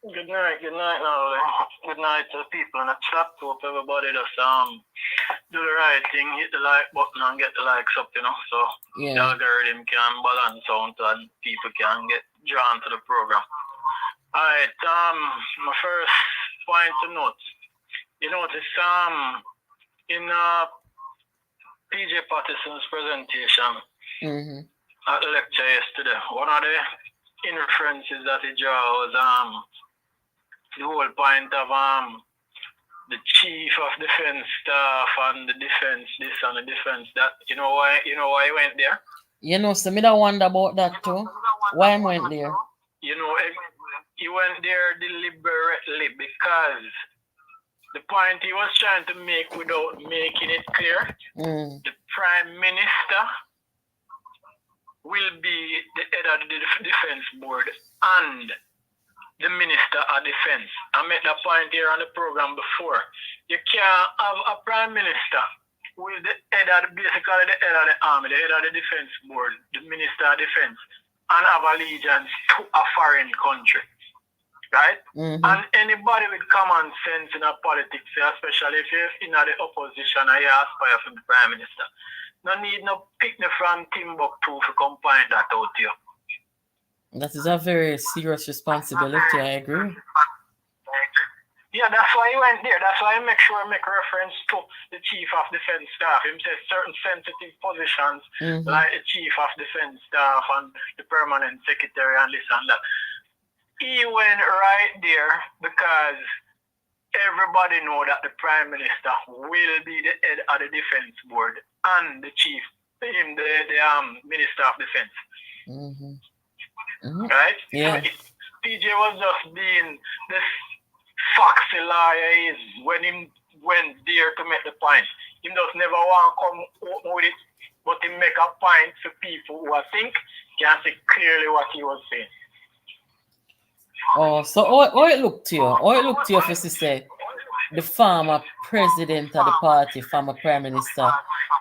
Good night now. Good night to the people in the chat. Hope everybody just do the right thing, hit the like button and get the likes up, you know, so the algorithm can balance out and people can get drawn to the program. Alright, my first point to note. You notice in PJ Patterson's presentation at the lecture yesterday, one of the inferences that he draw was the whole point of the chief of defense staff and the defense this and the defense that. You know why he went there? You know, so me da wonder about that too. Why he went there? You know, he went there deliberately because the point he was trying to make without making it clear, the Prime Minister will be the head of the defense board and the Minister of Defense. I made that point here on the program before. You can't have a Prime Minister who is the head of basically the head of the army, the head of the defense board, the Minister of Defense, and have allegiance to a foreign country. Right? And anybody with common sense in a politics, especially if you're in the opposition and you aspire for the Prime Minister, no need no picnic from Timbuktu to come point that out to you. That is a very serious responsibility, I agree. Yeah, that's why he went there. That's why I make reference to the Chief of Defense Staff. He says certain sensitive positions like the Chief of Defense Staff and the Permanent Secretary and this and that. He went right there because everybody know that the Prime Minister will be the head of the Defense Board and the Chief, the Minister of Defense. Right? Yeah. So PJ was just being this foxy lawyer is when he went there to make the point. He just never want to come open with it, but he make a point for people who I think can see clearly what he was saying. Oh, so how it looked to you? How it looked to you if you say the former president of the party, former prime minister,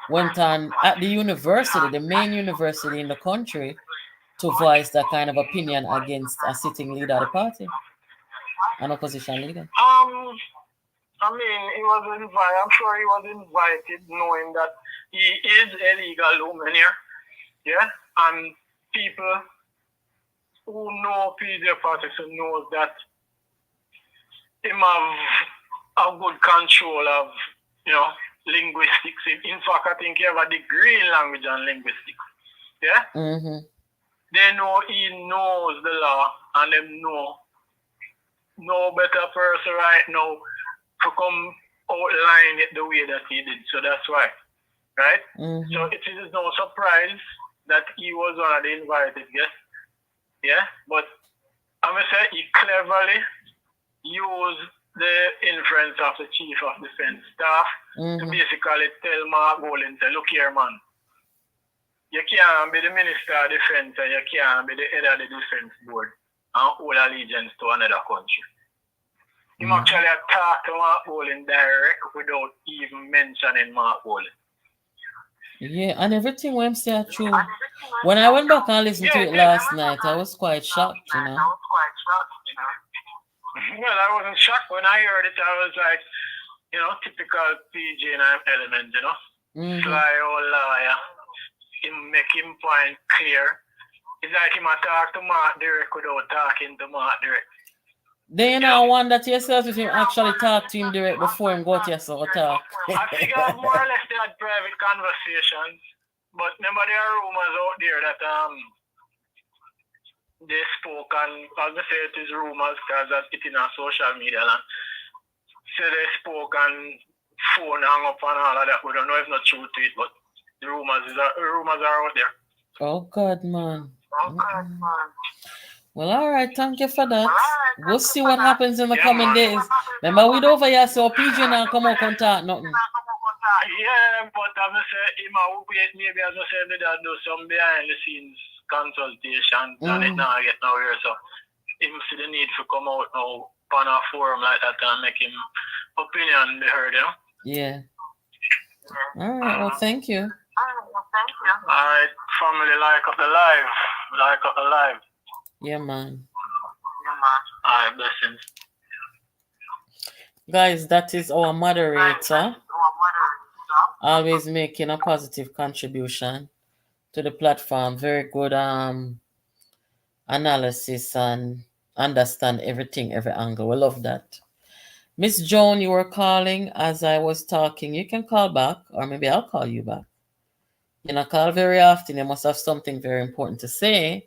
went on at the university, the main university in the country, to voice that kind of opinion against a sitting leader of the party, an opposition leader? I mean, he was invited. I'm sure he was invited, knowing that he is a legal luminaire. Yeah, and people who know PJ Patterson knows that him have a good control of, linguistics. In fact, I think he have a degree in language and linguistics. Yeah. Mm-hmm. They know he knows the law, and them know no better person right now to come outline it the way that he did. So that's why, right? Mm-hmm. So it is no surprise that he was one of the invited guests. Yeah, but I'm gonna say he cleverly used the influence of the chief of defense staff to basically tell Mark Golding, say, look here, man, you can't be the minister of defense and you can't be the head of the defense board and hold allegiance to another country. He actually attacked Mark Golding direct without even mentioning Mark Golding. Yeah, and everything when say true. When I went back and listened to it last night, I was quite shocked, you know. Well, I wasn't shocked when I heard it. I was like, typical PJ and element, Fly old lawyer. Him make him point clear. It's like him talk to Mark direct without talking to Mark direct. Then I wonder to yourself if you actually talk to him direct before him go to yourself talk. I figure more or less they had private conversations, but remember there are rumors out there that they spoke, and as I say it is rumors because it's in our social media land. So they spoke and phone hung up and all of that. We don't know if not true to it, but the rumors are out there. Oh God, man. Well, all right, thank you for that. We'll see what happens in the coming days. Remember, we'd over here, so PJ now come out and talk nothing. Yeah, but I'm going to say, maybe as I said, they do some behind the scenes consultations and it now get nowhere. So, him see the need to come out now on a forum like that and make him opinion be heard, Yeah. All right, well, thank you. All right, family, like up the live. Yeah, man. All right, blessings. Guys, that is our moderator. Always making a positive contribution to the platform. Very good analysis and understand everything, every angle. We love that. Miss Joan, you were calling as I was talking. You can call back, or maybe I'll call you back. You know, call very often. You must have something very important to say.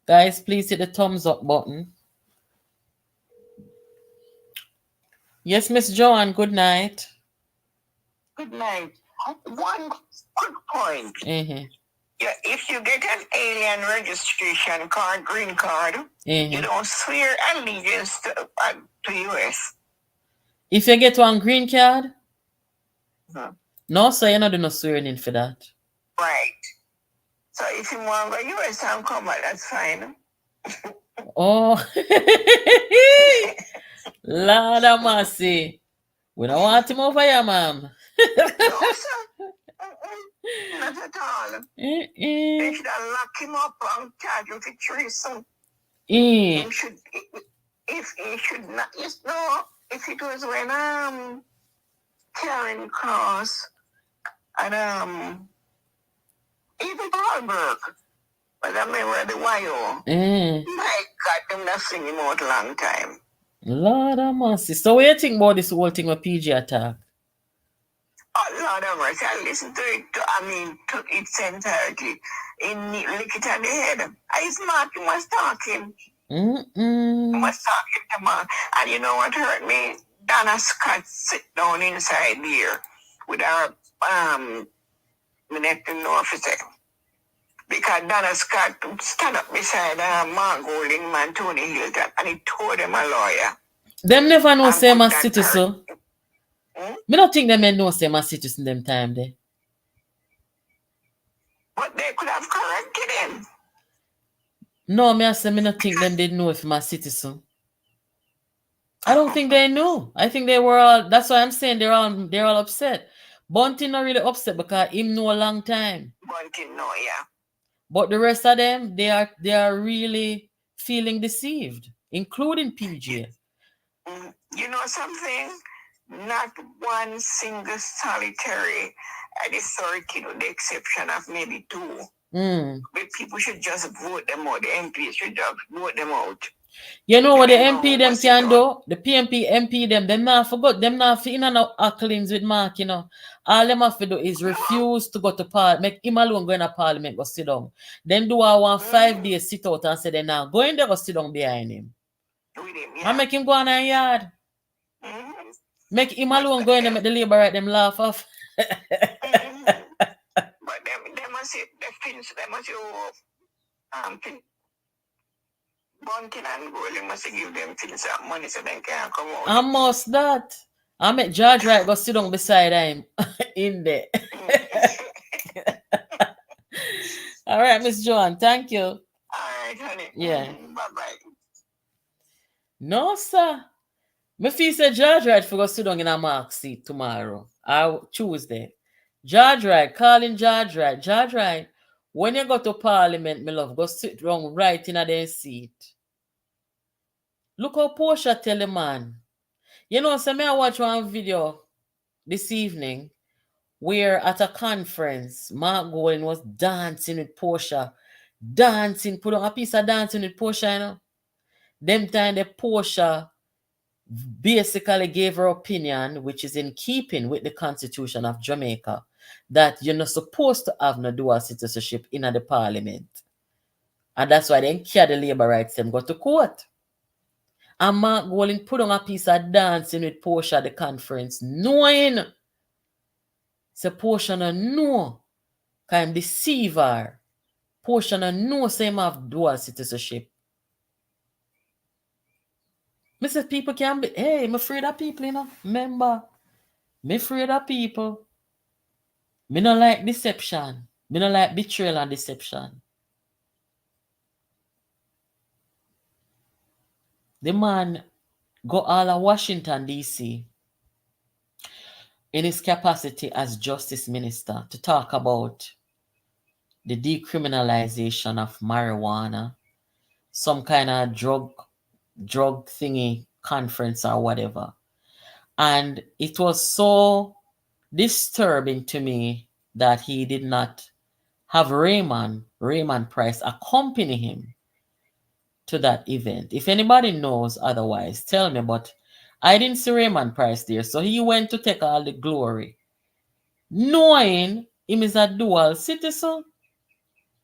Guys, please hit the thumbs up button. Yes, Miss Joan, good night. Good night. One quick point. Yeah, if you get an alien registration card, green card, you don't swear allegiance to US. If you get one green card? No, sir, you're not doing no swearing in for that. Right. So if you want to go US and come back, that's fine. Oh. Lord of mercy. We don't want him over here, ma'am. No, sir. Not at all. They should have locked him up and charged him for treason. He should, if he should not, if it was when Karen Cross and even Goldberg, but I remember the YO. My God, them not sing him out a long time. Lord of mercy. So what do you think about this whole thing with PG attack? Oh, Lord of mercy. I listened to it, to its entirety. Lick it on the head. I smart, he was talking. He was talking to man. And you know what hurt me? Donna Scott sit down inside there with her, connecting officer. Because Donna Scott stand up beside Mark Golding, man, Tony Hilltop, and he told him a lawyer. Them never know same as citizen. Me don't think them men know same as citizen them time there. But they could have corrected him. No, me not think them didn't know if I'm a citizen. I don't think they knew. I think they were all, that's why I'm saying they're all upset. Bunting not really upset because him know a long time. Bunting know, yeah. But the rest of them, they are really feeling deceived, including PJ. You know something? not one single solitary at the circuit, with the exception of maybe 2. But people should just vote them out. The MP should just vote them out. You know what the MP them can do? The PMP MP them not forgot, them not fit in no accolades with Mark, you know. All them have to do is refuse to go to parliament, make him alone go in a parliament, go sit down. Then do a 1 5 days sit out and say they now go in there, go sit down behind him. And make him go on a yard. Make him alone go in there, make the labor right them laugh off. But they must say the things, they must bunking and gold, they must give them things that money so they can come out. I must that. I make George Wright go sit down beside him in there. All right, Miss Joan, thank you. All right, honey. Yeah. Bye-bye. No, sir. Me feel say George Wright for go sit down in a mark seat tomorrow. Tuesday. George Wright, calling George Wright. George Wright, when you go to parliament, my love, go sit down right in a their seat. Look how Portia tell the man. You know, so I watch one video this evening where at a conference, Mark Golding was dancing with Portia. Dancing, put on a piece of dancing with Portia, you know. Them time the Portia basically gave her opinion, which is in keeping with the Constitution of Jamaica, that you're not supposed to have no dual citizenship in the parliament. And that's why they carry the labor rights them go to court. And Mark Golding put on a piece of dancing with Portia at the conference, knowing say Portia no know can deceive her. Portia no know say him have dual citizenship. Me say people can be, hey, I'm afraid of people, you know. Remember, me afraid of people. Me don't like deception. Me don't like betrayal and deception. The man go all of Washington, D.C. in his capacity as Justice Minister to talk about the decriminalization of marijuana, some kind of drug thingy conference or whatever. And it was so disturbing to me that he did not have Raymond Price accompany him to that event. If anybody knows otherwise, tell me, but I didn't see Raymond Price there, so he went to take all the glory, knowing him is a dual citizen.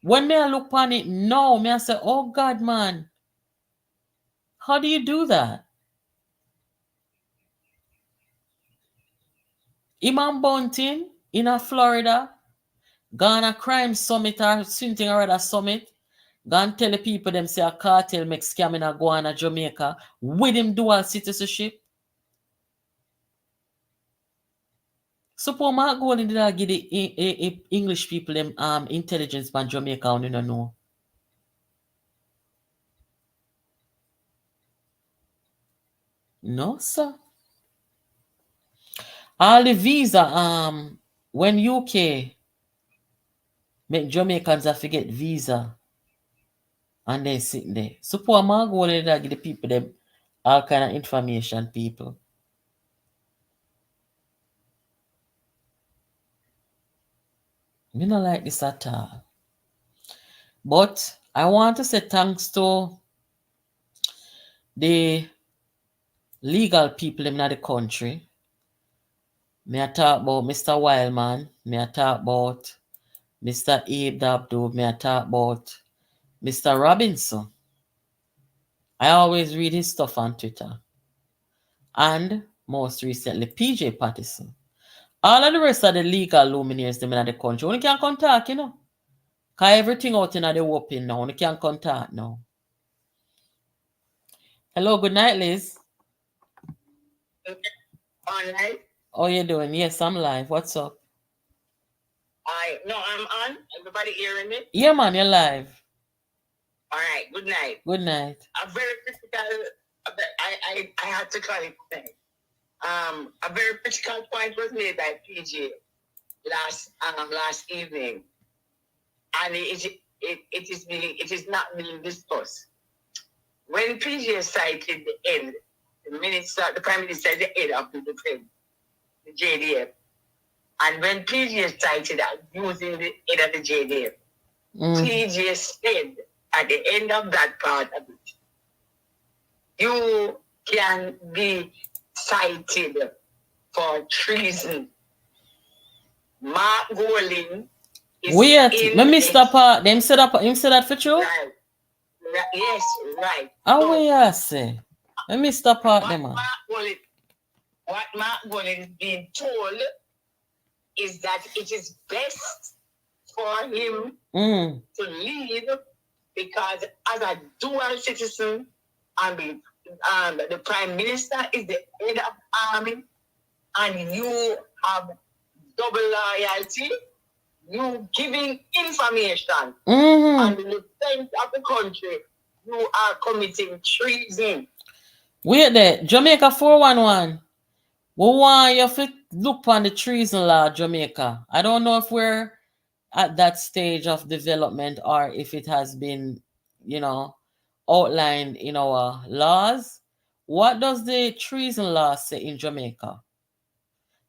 When me I look on it now, me I say, oh God, man, how do you do that? Imam Bunting in Florida, gone a crime summit or something or other summit, gone tell the people them say a cartel make scam in a Guana, Jamaica, with him dual citizenship. Suppose Mark Golding did not give the English people them intelligence by Jamaica, you don't know. No, sir. All the visa, when UK make Jamaicans have to get visa and they sit there. Suppose Mark Golding did not give the people them all kind of information, people. Me not like this at all. But I want to say thanks to the legal people in the country. Me I talk about Mr. Wildman. Me I talk about Mr. Abe Dabdo. Me I talk about Mr. Robinson. I always read his stuff on Twitter. And most recently, PJ Patterson. All of the rest of the legal luminaries them in the country, only can contact, you know. Because everything out in the open now, only can contact now. Hello, good night, Liz. On live? How you doing? Yes, I'm live. What's up? No, I'm on. Everybody hearing me? Yeah, man, you're live. All right, good night. Good night. A very critical, I had to clarify. A very critical point was made by PJ last evening, and it is not being discussed. When PJ cited the end, the Prime Minister at the end of the defense, the JDF. And when PJ started using the head of the JDF, PJ said at the end of that part of it, you can be cited for treason. Mark Golding is wait, let me stop her. Them said that for you? Right. Yes, right. Oh, so, yeah, say. Let me stop her, them. What Mark Golding is being told is that it is best for him to leave because as a dual citizen, the Prime Minister is the head of army, and you have double loyalty. You giving information on the defense of the country. You are committing treason. Wait there, Jamaica 411. We want you to look on the treason law, Jamaica. I don't know if we're at that stage of development or if it has been, outlined in our laws. What does the treason law say in Jamaica?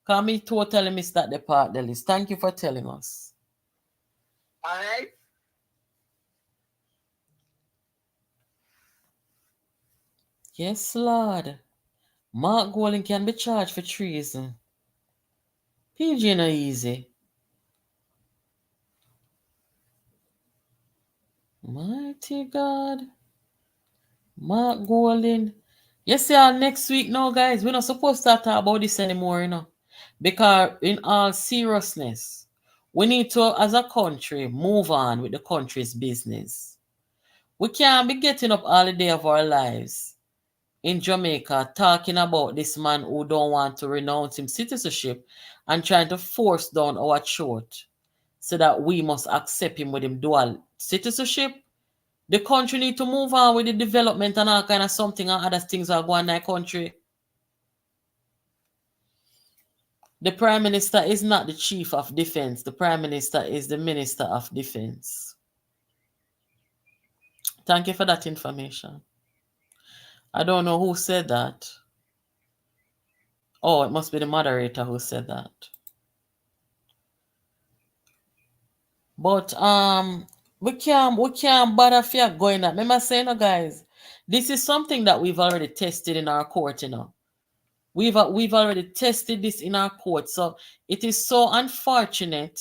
Can me totally miss that the part, the list. Thank you for telling us. All right. Yes, Lord. Mark Golding can be charged for treason. PG no easy. Mighty God. Mark Golding. You see, next week now, guys, we're not supposed to talk about this anymore, Because in all seriousness, we need to, as a country, move on with the country's business. We can't be getting up all the day of our lives in Jamaica talking about this man who don't want to renounce his citizenship and trying to force down our throat so that we must accept him with him dual citizenship. The country need to move on with the development and all kind of something and other things are going on in the country. The Prime Minister is not the Chief of Defense. The Prime Minister is the Minister of Defense. Thank you for that information. I don't know who said that. Oh, it must be the moderator who said that. But we can't bother if you're going that. Remember saying, guys, this is something that we've already tested in our court, We've already tested this in our court. So it is so unfortunate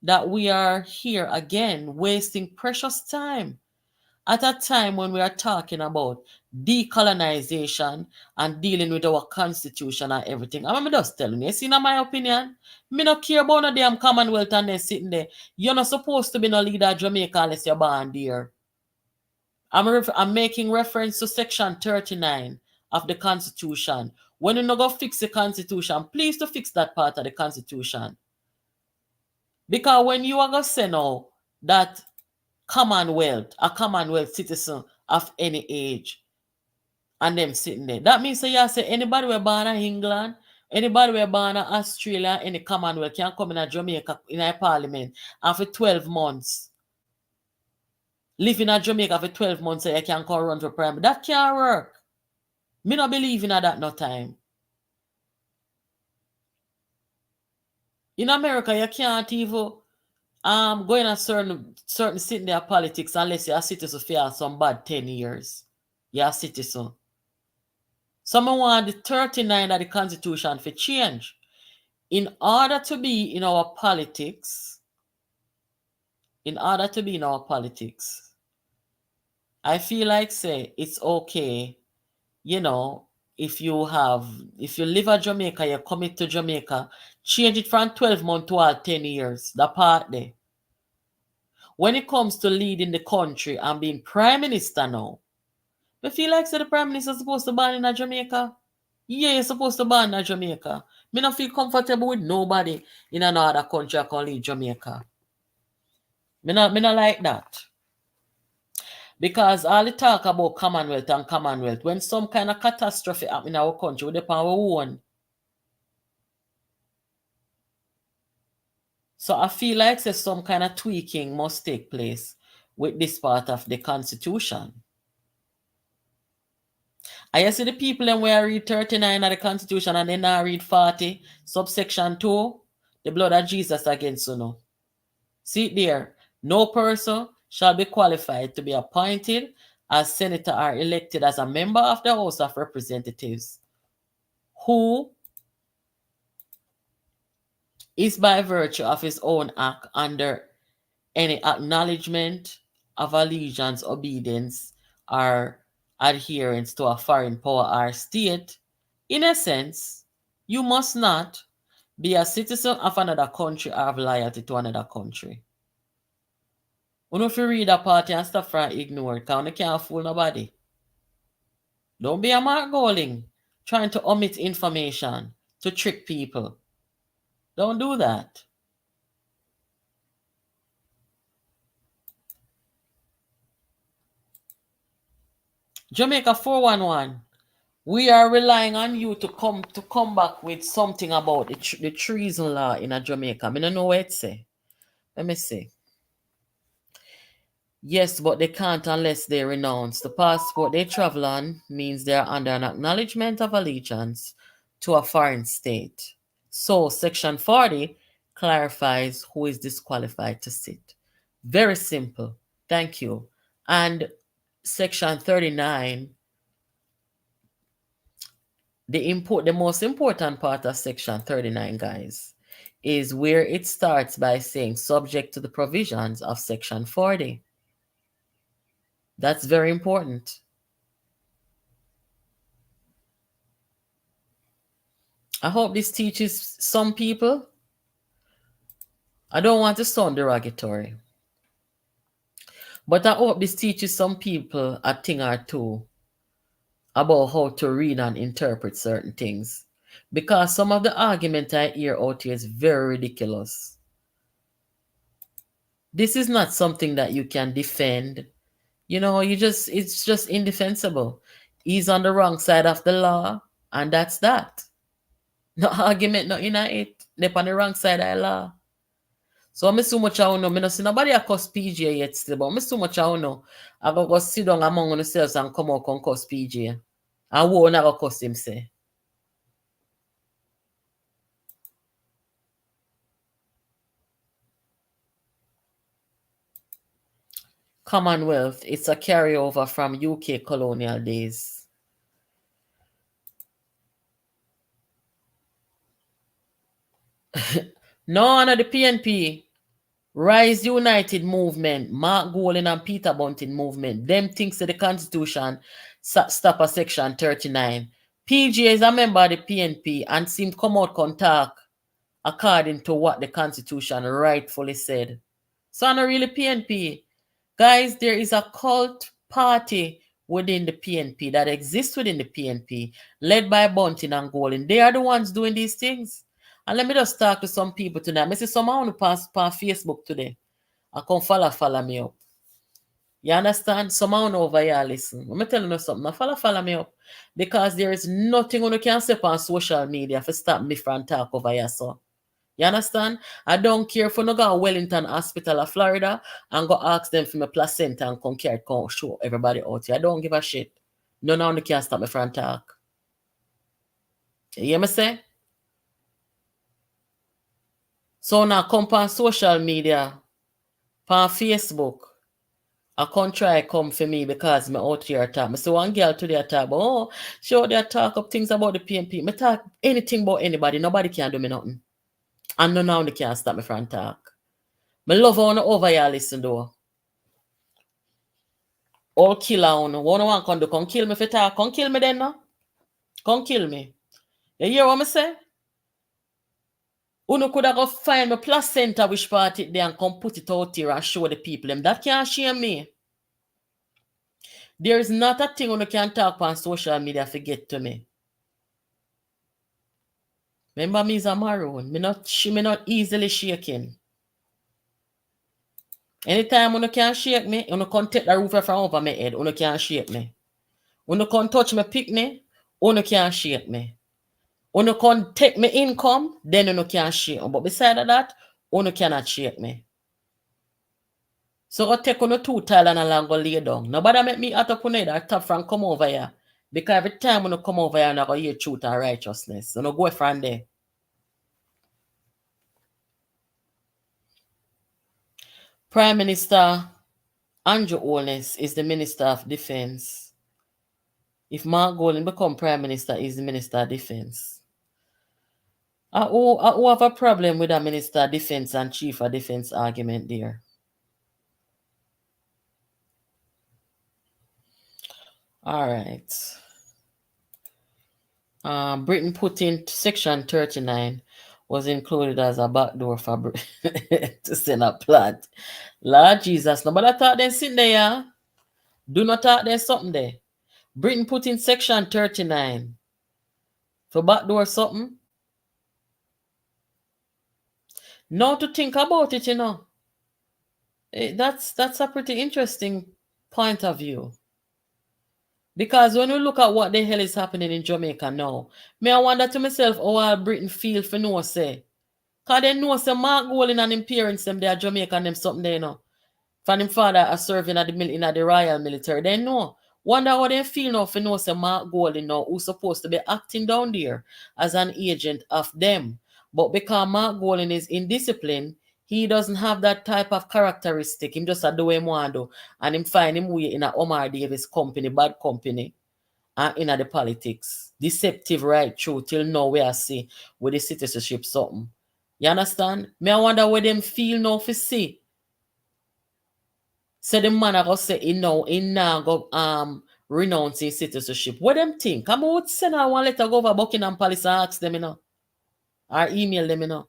that we are here again wasting precious time at a time when we are talking about decolonization and dealing with our constitution and everything. I'm just telling you, see, in my opinion, me not care about no damn Commonwealth and they're sitting there. You're not supposed to be no leader of Jamaica unless you're born there. I'm making reference to section 39 of the Constitution. When you not go fix the Constitution, please to fix that part of the Constitution. Because when you are going to say now that a Commonwealth citizen of any age, and them sitting there, that means you say anybody who born in England, anybody who born in Australia, any Commonwealth can come in Jamaica in a parliament and for 12 months. Live in Jamaica for 12 months so you can come run for prime. That can't work. Me not believe in that no time. In America, you can't even go in a certain sitting there politics unless you're a citizen for some bad 10 years. You're a citizen. Someone want the 39 of the Constitution for change. In order to be in our politics, I feel like say it's okay, if you live in Jamaica, you commit to Jamaica, change it from 12 months to all 10 years. That part there. When it comes to leading the country and being Prime Minister now, I feel like say the Prime Minister is supposed to ban in Jamaica. Yeah, you're supposed to ban in Jamaica. Me not feel comfortable with nobody in another country that can lead Jamaica. Me not like that. Because all the talk about Commonwealth, when some kind of catastrophe happen in our country, we depend on our own. So I feel like some kind of tweaking must take place with this part of the Constitution. I see the people them where I read 39 of the Constitution and then now read 40, subsection 2, the blood of Jesus against you know. See it there. No person shall be qualified to be appointed as senator or elected as a member of the House of Representatives who is by virtue of his own act under any acknowledgement of allegiance, obedience, or adherence to a foreign power or state. In essence, you must not be a citizen of another country or have loyalty to another country. You know if you read that part and stuff from ignore it, because you can't fool nobody. Don't be a Mark Golding trying to omit information to trick people. Don't do that. Jamaica 411. We are relying on you to come back with something about the treason law in Jamaica. I don't know what it say. Let me see. Yes, but they can't unless they renounce. The passport they travel on means they are under an acknowledgement of allegiance to a foreign state. So Section 40 clarifies who is disqualified to sit. Very simple. Thank you. And Section 39, the most important part of Section 39, guys, is where it starts by saying subject to the provisions of Section 40. That's very important. I hope this teaches some people. I don't want to sound derogatory, but I hope this teaches some people a thing or two about how to read and interpret certain things. Because some of the argument I hear out here is very ridiculous. This is not something that you can defend. You know, it's just indefensible. He's on the wrong side of the law, and that's that. No argument, no in it. They're on the wrong side of the law. So I'm so much I don't know. I don't see nobody a cuss PJ yet still, but I'm so much I don't know. I go sit down among yourselves and come out and cuss PJ. And who never cuss him say. Commonwealth, it's a carryover from UK colonial days. No, under the PNP, Rise United movement, Mark Golding and Peter Bunting movement, them thinks that the Constitution stop at Section 39. PJ is a member of the PNP and seemed come out and talk according to what the Constitution rightfully said. So I'm not really PNP. Guys, there is a cult party within the PNP that exists within the PNP, led by Bunting and Golding. They are the ones doing these things. And let me just talk to some people tonight. I see someone who pass Facebook today. I come follow me up. You understand? Someone over here listen. Let me tell you something. Now follow me up. Because there is nothing you can say on social media to stop me from talk over here, so. You understand? I don't care if you no go to Wellington Hospital of Florida and go ask them for my placenta and come carry come show everybody out here. I don't give a shit. None of them can stop me from talk. You hear me say? So now come on social media, on Facebook, I can't try come for me because I'm out here talk. I see one girl today talk about, oh, sure they talk up things about the PNP. I talk anything about anybody. Nobody can do me nothing. And none of them can stop me from talk. I love how over here listen though. All killer on. One can do, come kill me for talk. Come kill me then no? Come kill me. You hear what I say? Uno could have go find my placenta which part it there and come put it out here and show the people them. That can't shame me. There is not a thing uno can talk on social media to get to me. Remember me is a maroon. Me not easily shaking. Anytime uno can shake me, uno can take the roof from over my head, uno can shake me. Uno can touch me, pick me, uno can shake me. Uno can take me income, then uno can shake me. But beside that, uno cannot shake me. So I take uno two tile and along go lay down. Nobody make me out of puneda top from come over here. Because every time when you come over here, you're not going to hear truth and righteousness. So no go from there. Prime Minister Andrew Holness is the Minister of Defense. If Mark Golding become Prime Minister, he's the Minister of Defense. I have a problem with a Minister of Defense and Chief of Defense argument there. All right. Britain put in Section 39 was included as a backdoor for Britain to send a plant. Lord Jesus, nobody thought they sitting there, yeah? Do not thought there's something there. Britain put in Section 39 for backdoor something. Now to think about it, you know. That's a pretty interesting point of view. Because when you look at what the hell is happening in Jamaica now, I wonder to myself how all Britain feel for no say. Because they know say Mark Golding and his parents, them, they are Jamaican, them something there, you know. From him father are serving at the Royal Military. They know. Wonder how they feel now for no say Mark Golding now, who's supposed to be acting down there as an agent of them. But because Mark Golding is indisciplined, he doesn't have that type of characteristic. Him just a do him want do. And him find him way in a Omar Davis company, bad company, and in the politics. Deceptive right through till now we are see with the citizenship something. You understand? I wonder what them feel now for see. So the man I go say he now go renounce his citizenship. What them think? Come on, send her one letter go over Buckingham Palace and ask them, you know. Or email them, you know.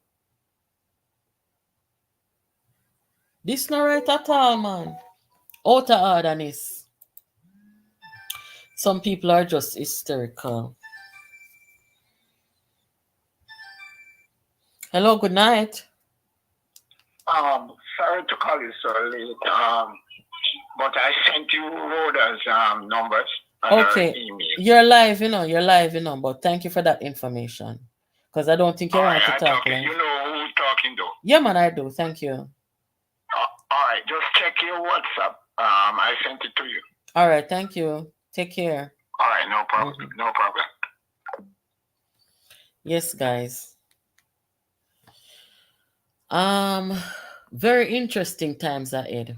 This not right at all, man. Out of orderness. Some people are just hysterical. Hello, good night. Sorry to call you so late. But I sent you RHODA's numbers. Okay. You're live, you know, but thank you for that information. Because I don't think you want to talk. Okay. You know who's talking though? Yeah, man, I do. Thank you. All right, just check your WhatsApp. I sent it to you. All right, thank you. Take care. All right, no problem. Mm-hmm. No problem. Yes, guys. Very interesting times ahead.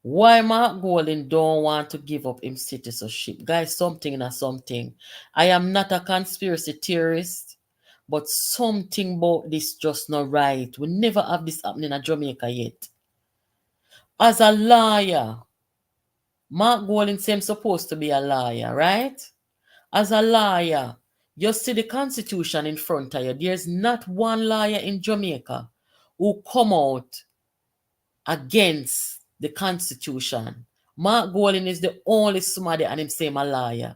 Why Mark Golding don't want to give up his citizenship? Guys, something. I am not a conspiracy theorist, but something about this just not right. We never have this happening in Jamaica yet. As a lawyer, Mark Golding seems supposed to be a lawyer, right? As a lawyer, you see the Constitution in front of you. There's not one lawyer in Jamaica who come out against the Constitution. Mark Golding is the only somebody and him say a liar.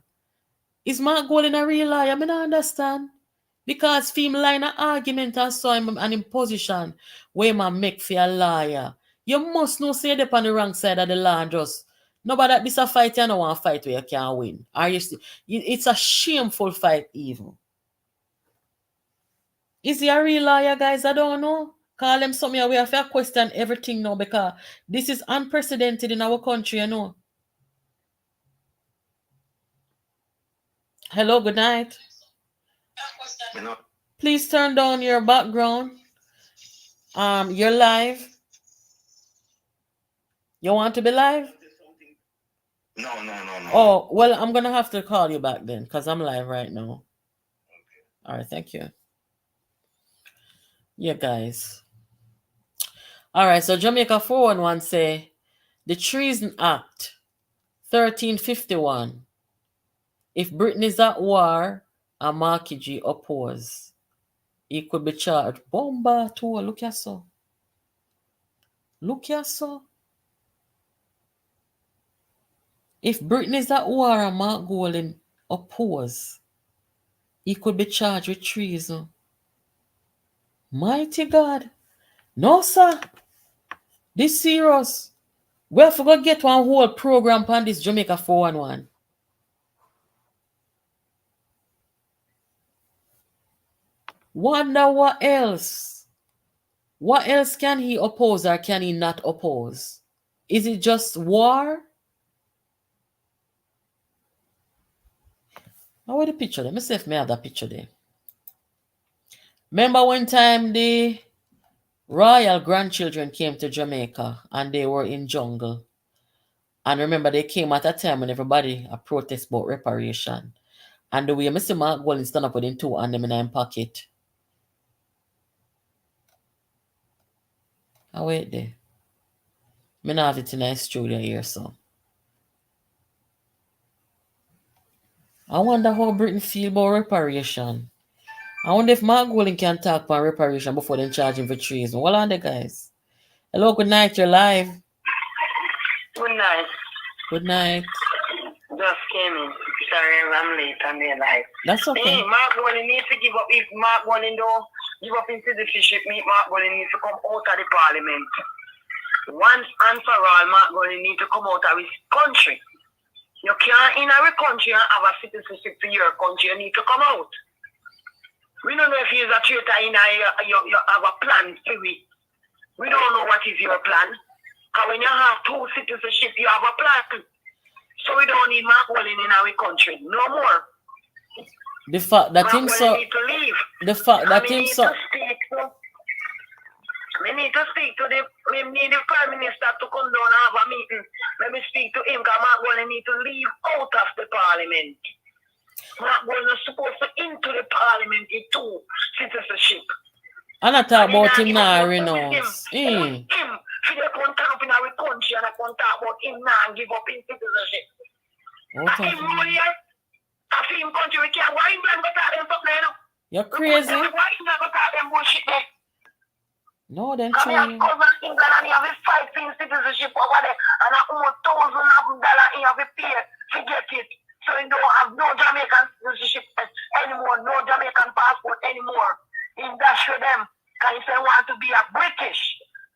Is Mark Golding a real liar? I don't understand. Because for him line an argument and so him and in position where man make for a liar. You must know say they're on the wrong side of the law and just nobody that this a fight you don't want to fight where you can't win. It's a shameful fight even. Is he a real liar, guys? I don't know. Call them something we have to question everything now because this is unprecedented in our country, you know. Hello, good night. Please turn down your background. You're live. You want to be live? No. Oh, well, I'm going to have to call you back then because I'm live right now. Okay. All right, thank you. Yeah, guys. All right, so Jamaica 411 say the Treason Act 1351. If Britain is at war and Marky G oppose, he could be charged. Bomba too. Look here so. If Britain is at war and Mark Golding oppose, he could be charged with treason. Mighty God. No, sir. This serious. We have to get one whole program on this Jamaica 411. Wonder what else? What else can he oppose or can he not oppose? Is it just war? How are the picture there? Let me see if I have that picture there. Remember one time the royal grandchildren came to Jamaica and they were in jungle. And remember they came at a time when everybody a protest about reparation. And the way I see Mark Golding stand up with him 2 hand them in his pocket. I wait there. Me not have it in a studio here, so. I wonder how Britain feel about reparation. I wonder if Mark Golding can talk about reparation before they charge him for treason. Well on there, guys. Hello, good night, you're live. Good night. Good night. Just came in. Sorry, I'm late and they're live. That's okay. Hey, Mark Golding needs to give up. If Mark Golding don't give up his citizenship, Mark Golding needs to come out of the parliament. Once and for all, Mark Golding needs to come out of his country. You can't in our country and have a citizenship for your country. You need to come out. We don't know if he's a traitor in you have a plan for we. We don't know what is your plan. Because when you have 2 citizenship, you have a plan. So we don't need Mark Golding in our country. No more. The fact that Mark him so need to leave. the fact that him so we need to speak to we need the Prime Minister to come down and have a meeting. Let me speak to him because Mark Golding need to leave out of the parliament. Mark Golding is supposed to into the parliament in 2 citizenship. And I talk about him now, renounce. Him, if they come talk in our country and I come talk about him now and give up his citizenship. Okay. Him money, I see him country we can't. Why him never talk them something now? You're crazy. Why him never talk them bullshit there? No, then I have cousin in England and he have a 5 thing citizenship over there and I almost $1,000 he have a pay to get it. So he don't have no Jamaican citizenship anymore, no Jamaican passport anymore. He dash for them because he say he want to be a British.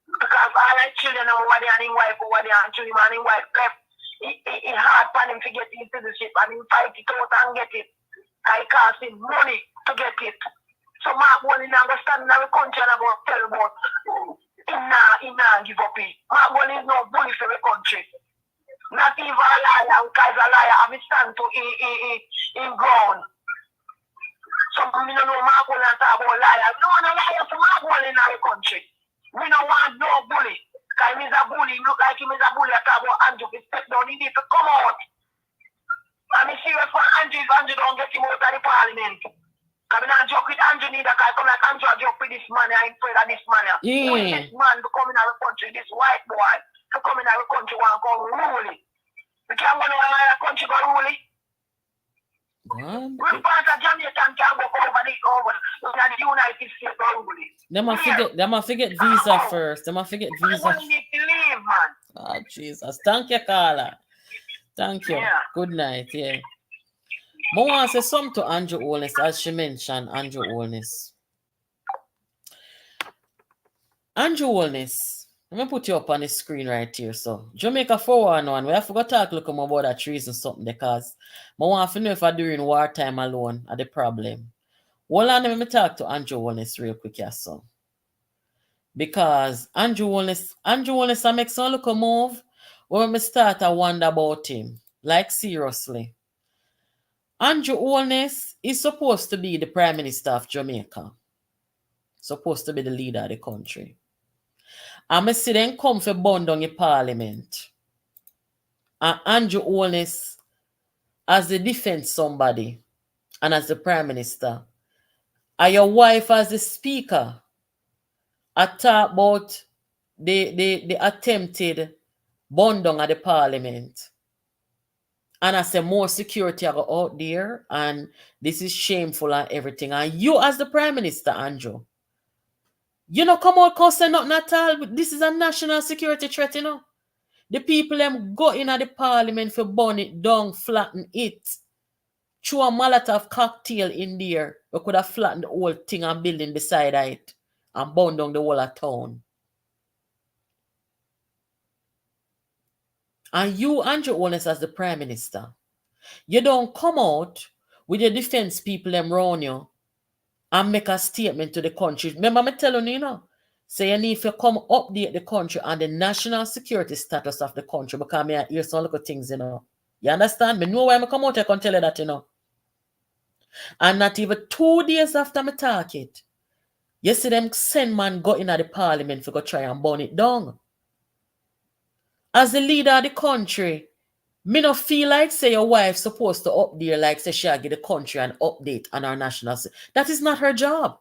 Because all the children over there and his wife over there and children and his wife left. It hard for him to get his citizenship and he fight it out and get it. And it cost him money to get it. So Mark Golding understand in our country and about tell about he nah give up it. Mark Golding is no bully for the country. Not even a liar, because a liar have a stand to in ground. So we don't know Mark Golding talk about liar. No one a liar for Mark Golding in our country. We don't want no bully. Because he's a bully, he look like him is a bully. I talk about Andrew, he step down, he need to come out. And I'm serious for Andrew if Andrew don't get him out of the parliament. Because I'm not joke with Andrew neither, because I come like Andrew joke with this man, I'm afraid of this man. This man to come in our country, this white boy, to come in our country and come rule it. We can't go in our country go rule it. We're part of Jamaica and can't go over the United States go rule it. They must forget visa first. They must forget visa. I need to leave, man. Oh, Jesus. Thank you, Carla. Thank you. Yeah. Good night, yeah. I want to say something to Andrew Holness, as she mentioned, Andrew Holness. Andrew Holness, let me put you up on the screen right here. So, Jamaica 411, we have to go talk a little more about that treason something because I want to know if I'm during wartime alone are the problem. Hold on, let me talk to Andrew Holness real quick, yes, so. Because Andrew Holness, I make some little move when I start to wonder about him. Like, seriously. Andrew Holness is supposed to be the Prime Minister of Jamaica. Supposed to be the leader of the country. And I see them come for burn down the parliament. And Andrew Holness as the defense somebody and as the Prime Minister. And your wife as the speaker. I talk about the attempted burn down of the parliament. And I say more security are out there and this is shameful and everything. And you as the Prime Minister, Andrew, you know, come out and say nothing at all. This is a national security threat, you know. The people them go in at the parliament for burn it down, flatten it. Throw a Molotov cocktail in there. We could have flattened the whole thing and building beside it and burn down the whole of town. And you, Andrew Holness, as the Prime Minister, you don't come out with your defense people them around you and make a statement to the country. Remember me telling you, know, say you need to come update the country on the national security status of the country because I hear some little things, you know. You understand? Me know why I come out, I can tell you that, you know. And not even 2 days after me talk it, you see them send man go in at the parliament for go try and burn it down. As the leader of the country, me no feel like say your wife supposed to up there like say she give the country an update on our national. That is not her job.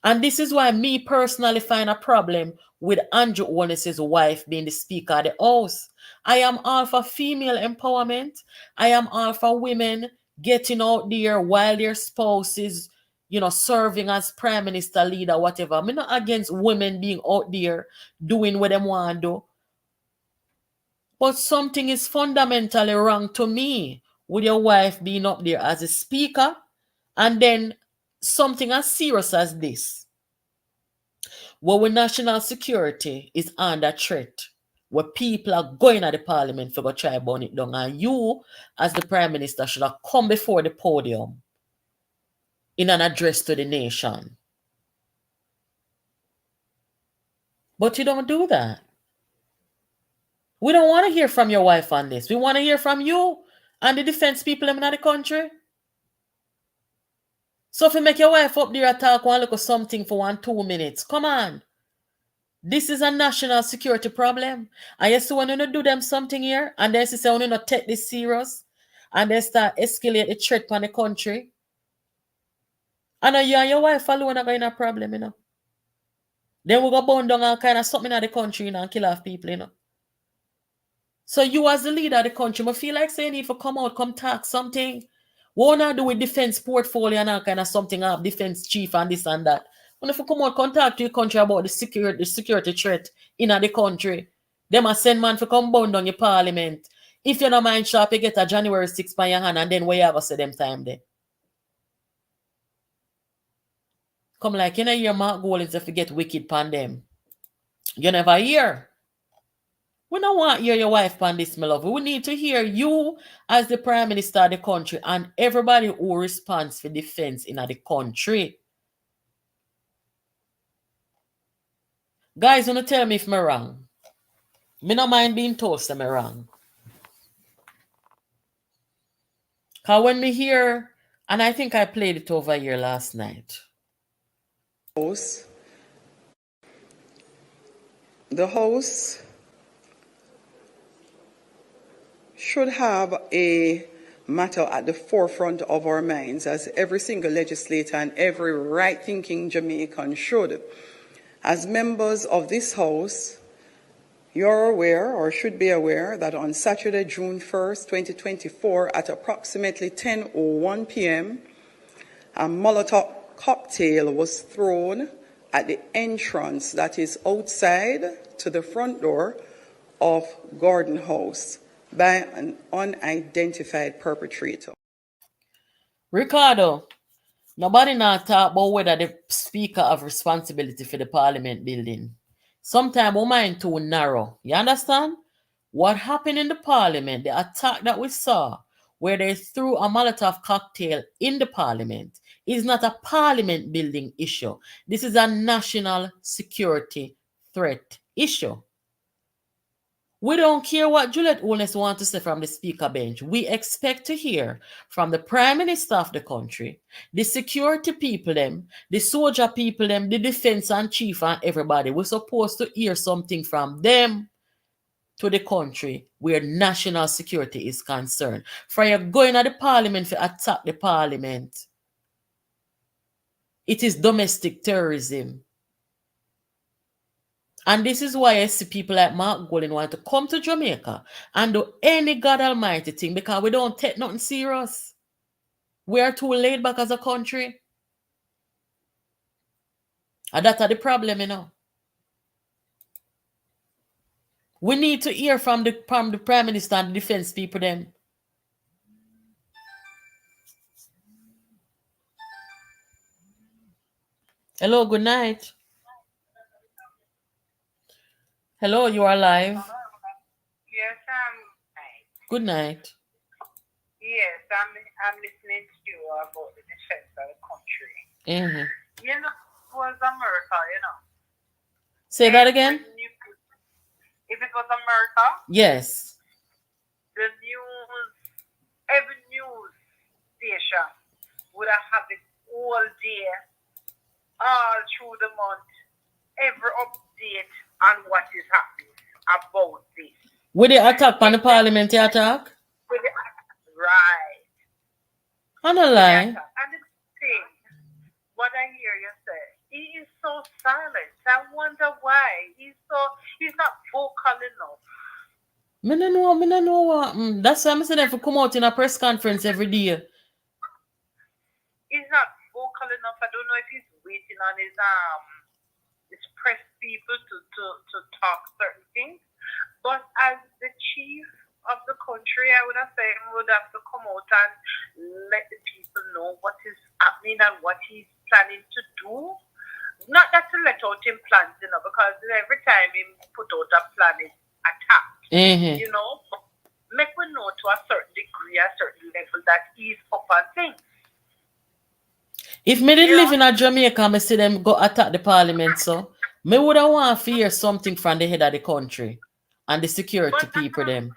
And this is why me personally find a problem with Andrew Holness's wife being the Speaker of the House. I am all for female empowerment. I am all for women getting out there while their spouses, serving as prime minister, leader, whatever. I'm not against women being out there doing what they want to do. But something is fundamentally wrong to me with your wife being up there as a speaker, and then something as serious as this, where national security is under threat, where people are going at the parliament for go try burn it down, and you, as the prime minister, should have come before the podium in an address to the nation. But you don't do that. We don't want to hear from your wife on this. We want to hear from you and the defense people in the country. So if you make your wife up there talk one look at something for 1-2 minutes, come on. This is a national security problem. And you see when you do them something here, and then you say when you not take this serious, and they start escalate the threat on the country. And you and your wife alone are going to have a problem, Then we go burn down all kind of something in the country, and kill off people, So you as the leader of the country, I feel like saying if you come out, come talk something. What not do with defense portfolio and all kind of something up, defense chief and this and that. When if you come out, contact your country about the security threat in the country, they must send man to come burn down your parliament. If you don't mind sharp, you get a January 6th by your hand, and then where you have to say them time there. Come like, you hear Mark Goldings if you get wicked pan them. You never hear. We don't want to hear your wife on this, my love. We need to hear you as the prime minister of the country and everybody who responds for defense in the country. Guys, don't tell me if I'm wrong. Me no mind being told I'm wrong. Because when me hear, and I think I played it over here last night. The House should have a matter at the forefront of our minds, as every single legislator and every right-thinking Jamaican should. As members of this House, you're aware, or should be aware, that on Saturday, June 1st, 2024, at approximately 10:01 p.m., a Molotov cocktail was thrown at the entrance that is outside to the front door of Gordon House by an unidentified perpetrator. Ricardo, nobody now talk about whether the speaker have responsibility for the parliament building. Sometimes we mind too narrow. You understand? What happened in the parliament, the attack that we saw, where they threw a Molotov cocktail in the parliament, is not a parliament building issue. This is a national security threat issue. We don't care what Juliet Holness wants to say from the speaker bench. We expect to hear from the prime minister of the country, the security people them, the soldier people them, the defense and chief and everybody. We're supposed to hear something from them to the country where national security is concerned. For you going at the parliament to attack the parliament, it is domestic terrorism. And this is why I see people like Mark Golding want to come to Jamaica and do any God Almighty thing, because we don't take nothing serious. We are too laid back as a country. And that's the problem, We need to hear from the Prime Minister and the defense people then. Hello, good night. Hello, you are live. Yes, good night. Yes, I'm listening to you about the defense of the country. Mm-hmm. It was America, Say that again? If it was America? Yes. The news, every news station would have it all day, all through the month, every update on what is happening about this. With the attack on the parliament, the attack? Right. I'm not lying. And the thing, what I hear you say, he is so silent. I wonder why. He's not vocal enough. Me no know what. That's why I'm saying if you come out in a press conference every day. He's not vocal enough. I don't know if he's waiting on his press people to talk certain things. But as the chief of the country, I would have said he would have to come out and let the people know what is happening and what he's planning to do. Not that to let out him plans, because every time he put out a plan, it's attacked. Mm-hmm. Make we know to a certain degree, a certain level that he's up on things. If me did live in a Jamaica, me see them go attack the parliament, so me would have want to hear something from the head of the country and the security people them.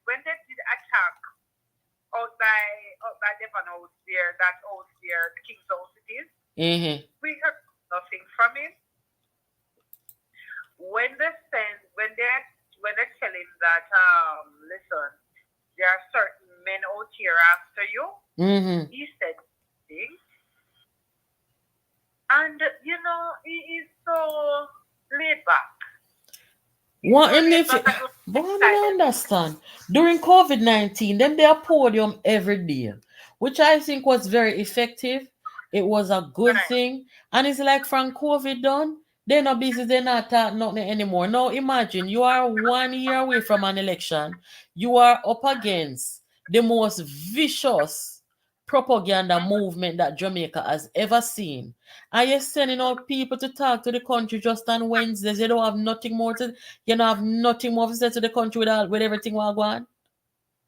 When they did attack out by Devon House there, that house there, the King's House it is, we heard nothing from him. When they tell him that listen, there are certain men out here after you, he said things. And he is so laid back. But I don't understand. During COVID-19, them they are podium every day, which I think was very effective. It was a good thing. And it's like from COVID done, they're not busy, they're not talking nothing anymore. Now imagine you are 1 year away from an election. You are up against the most vicious propaganda movement that Jamaica has ever seen. And you're sending out people to talk to the country just on Wednesdays. You don't have nothing more to say to the country with everything we're going.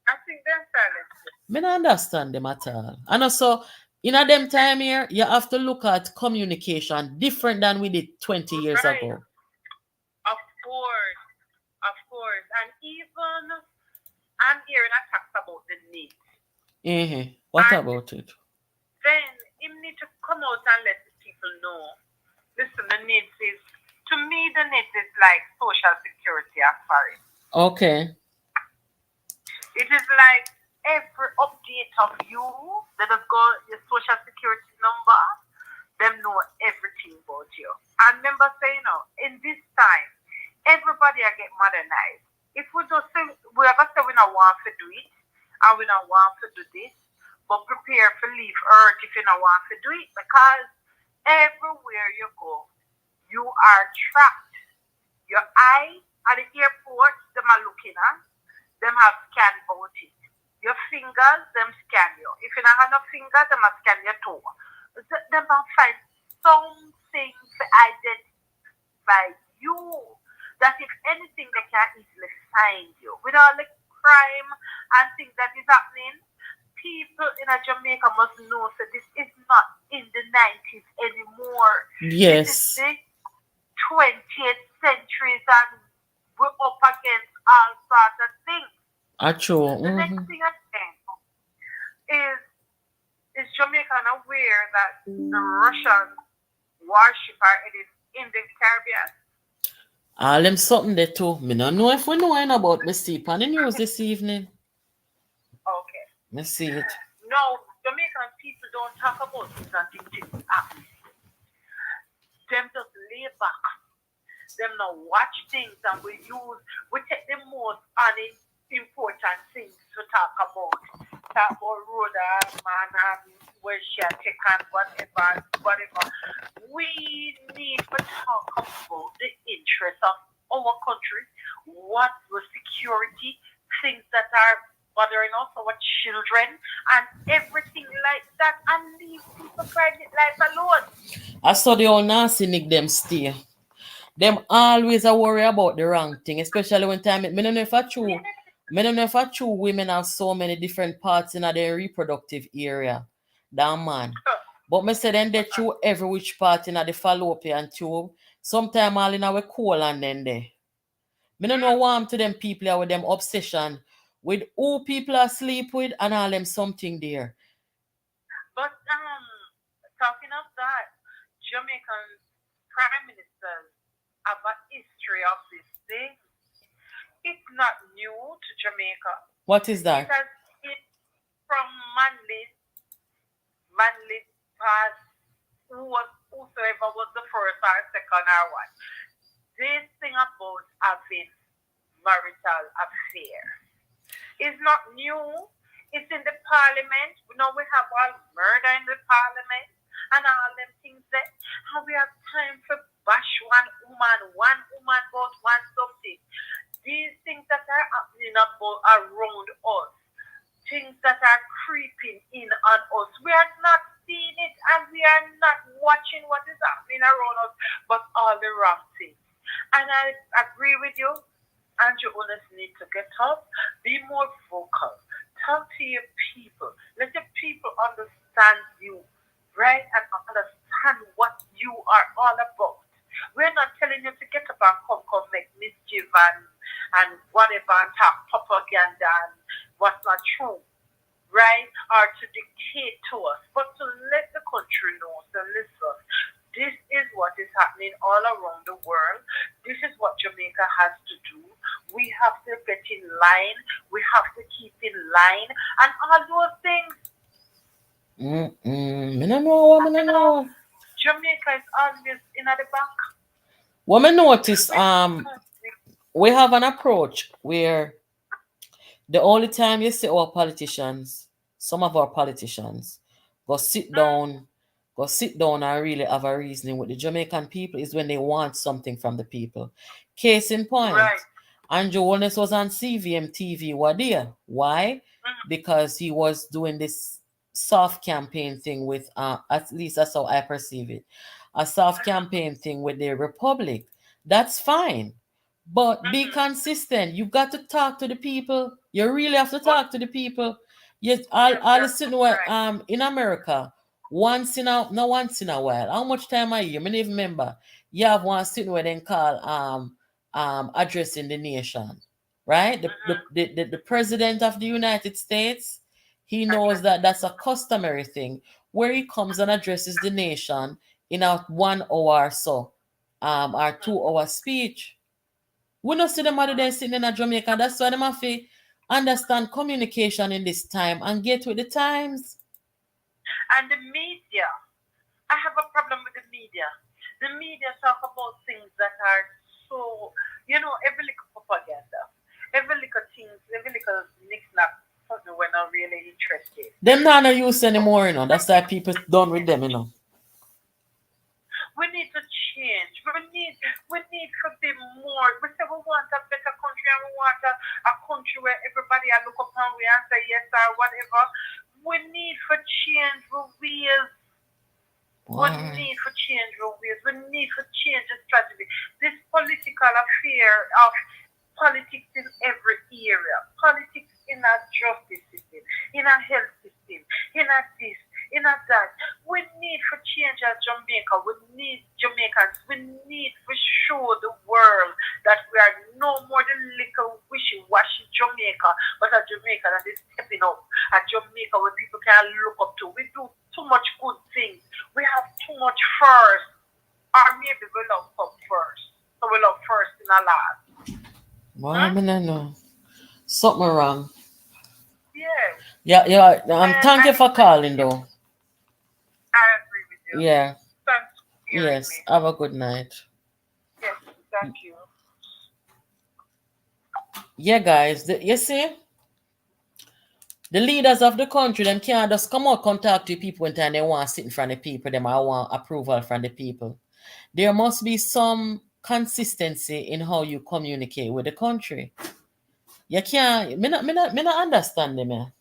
I think they're silent. I don't understand them at all. And also, in a them time here, you have to look at communication different than we did 20 years ago. Of course. And even I'm hearing attacks about the needs. What about it? Then you need to come out and let the people know. Listen, the needs is, to me, the needs is like social security as far as. Okay. It is like every update of you, let us go your social security number, them know everything about you. And remember saying, in this time, everybody are get modernized. If we just say, we ever say we don't want to do it, and we don't want to do this, but prepare for leave Earth if you don't want to do it, because everywhere you go, you are trapped. Your eye at the airport, them are looking at, them have scanned about it. Your fingers, them scan you. If you don't have no fingers, them will scan your toe. Them will find something to identify you, that if anything, they can easily find you. With all the crime and things that is happening, people in Jamaica must know that this is not in the 90s anymore. Yes. This is the 20th century and we're up against all sorts of things. True. The next thing I think is Jamaica aware that the Russian warship are in the Caribbean? All them something there too. Me don't know if we know about me see on the news this evening. Okay. Me see it. No, Jamaican people don't talk about this until things happen. Them just lay back. Them not watch things, and we take the most important things to talk about. Talk about RHODA, man, where she take and whatever. We need to talk about the interest of our country, what the security, things that are bothering us, our children, and everything like that, and leave people's private life alone. I saw the old Nancy Nick them stay. Them always are worry about the wrong thing, especially when time. I don't know if I true women have so many different parts in their reproductive area. That man. But me say then they chew every which part in the fallopian tube. Sometimes all in our colon then there. Me don't know what to them people with them obsession with who people are sleep with and all them something there. But talking of that, Jamaican prime ministers have a history of this thing. It's not new to Jamaica. What is that? It from Manley past whosoever was the first or second or what. This thing about having marital affair is not new. It's in the parliament. We know we have all murder in the parliament and all them things there. And we have time for bash one woman about one something. These things that are happening around us, things that are creeping in on us, we are not seeing it and we are not watching what is happening around us, but all the wrong things. And I agree with you, and you honestly need to get up, be more vocal, talk to your people, let the people understand you, right, and understand what you are all about. We're not telling you to get up and come make mischief and whatever and talk propaganda and what's not true, right, or to dictate to us, but to let the country know, so listen, this is what is happening all around the world. This is what Jamaica has to do. We have to get in line. We have to keep in line. And all those things. I don't know. Jamaica is always in the back. What I notice, we have an approach where the only time you see our politicians, some of our politicians, go sit down and really have a reasoning with the Jamaican people is when they want something from the people. Case in point, right. Andrew Holness was on CVM TV. What there? Why? Because he was doing this soft campaign thing with, at least that's how I perceive it, a soft campaign thing with the Republic. That's fine. But be consistent. You got to talk to the people. You really have to talk to the people. Yes, I'll listen to in America, once in a while. How much time are you? I don't even remember. You have one sitting where they call addressing the nation. Right? The president of the United States, he knows that that's a customary thing where he comes and addresses the nation in a 1 hour or so, or 2 hour speech. We don't see them other than sitting in Jamaica. That's why they have to understand communication in this time and get with the times. And the media. I have a problem with the media. The media talk about things that are so, every little propaganda, every little things, every little knick-knack, something we're not really interested. Them not no use anymore, That's why people done with them, We need to change. We need to be more. We say we want a better country and we want a country where everybody look upon we and say yes or whatever. We need to change the ways. We need to change the ways. We need to change the strategy. This political affair of politics in every area, politics in a justice system, in a health system, in a this, in a that. We need to change as Jamaica. We need Jamaicans. We need to show the world that we are no more the little wishy-washy Jamaica, but a Jamaica that is stepping up. A Jamaica where people can look up to. We do too much good things. We have too much first. Or maybe we love come first. So we love first in our last. Why no? Something wrong. Yeah. Yeah. Thank you for calling, though. I agree with you. Yeah. Thanks for yes. Me. Have a good night. Yes. Thank you. Yeah, guys. You see, the leaders of the country, them can't just come out and talk to people when they want to sit in front of people. Them I want approval from the people. There must be some consistency in how you communicate with the country. You can't. Me not understand them.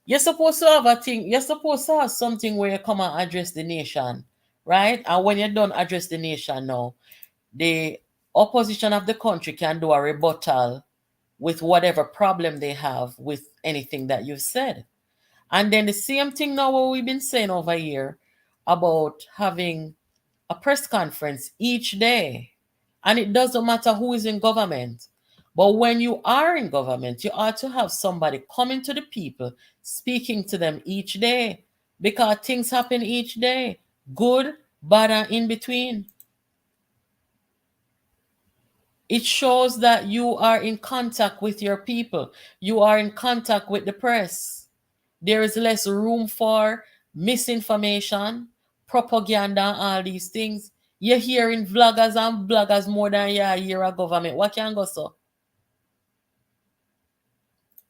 You're supposed to have a thing. You're supposed to have something where you come and address the nation, right? And when you're done address the nation now, the opposition of the country can do a rebuttal with whatever problem they have with anything that you've said. And then the same thing now what we've been saying over here about having a press conference each day. And it doesn't matter who is in government. But when you are in government, you ought to have somebody coming to the people, speaking to them each day. because things happen each day. Good, bad, and in between. It shows that you are in contact with your people. You are in contact with the press. There is less room for misinformation, propaganda, and all these things. You're hearing vloggers and bloggers more than you hear a government. What can go so?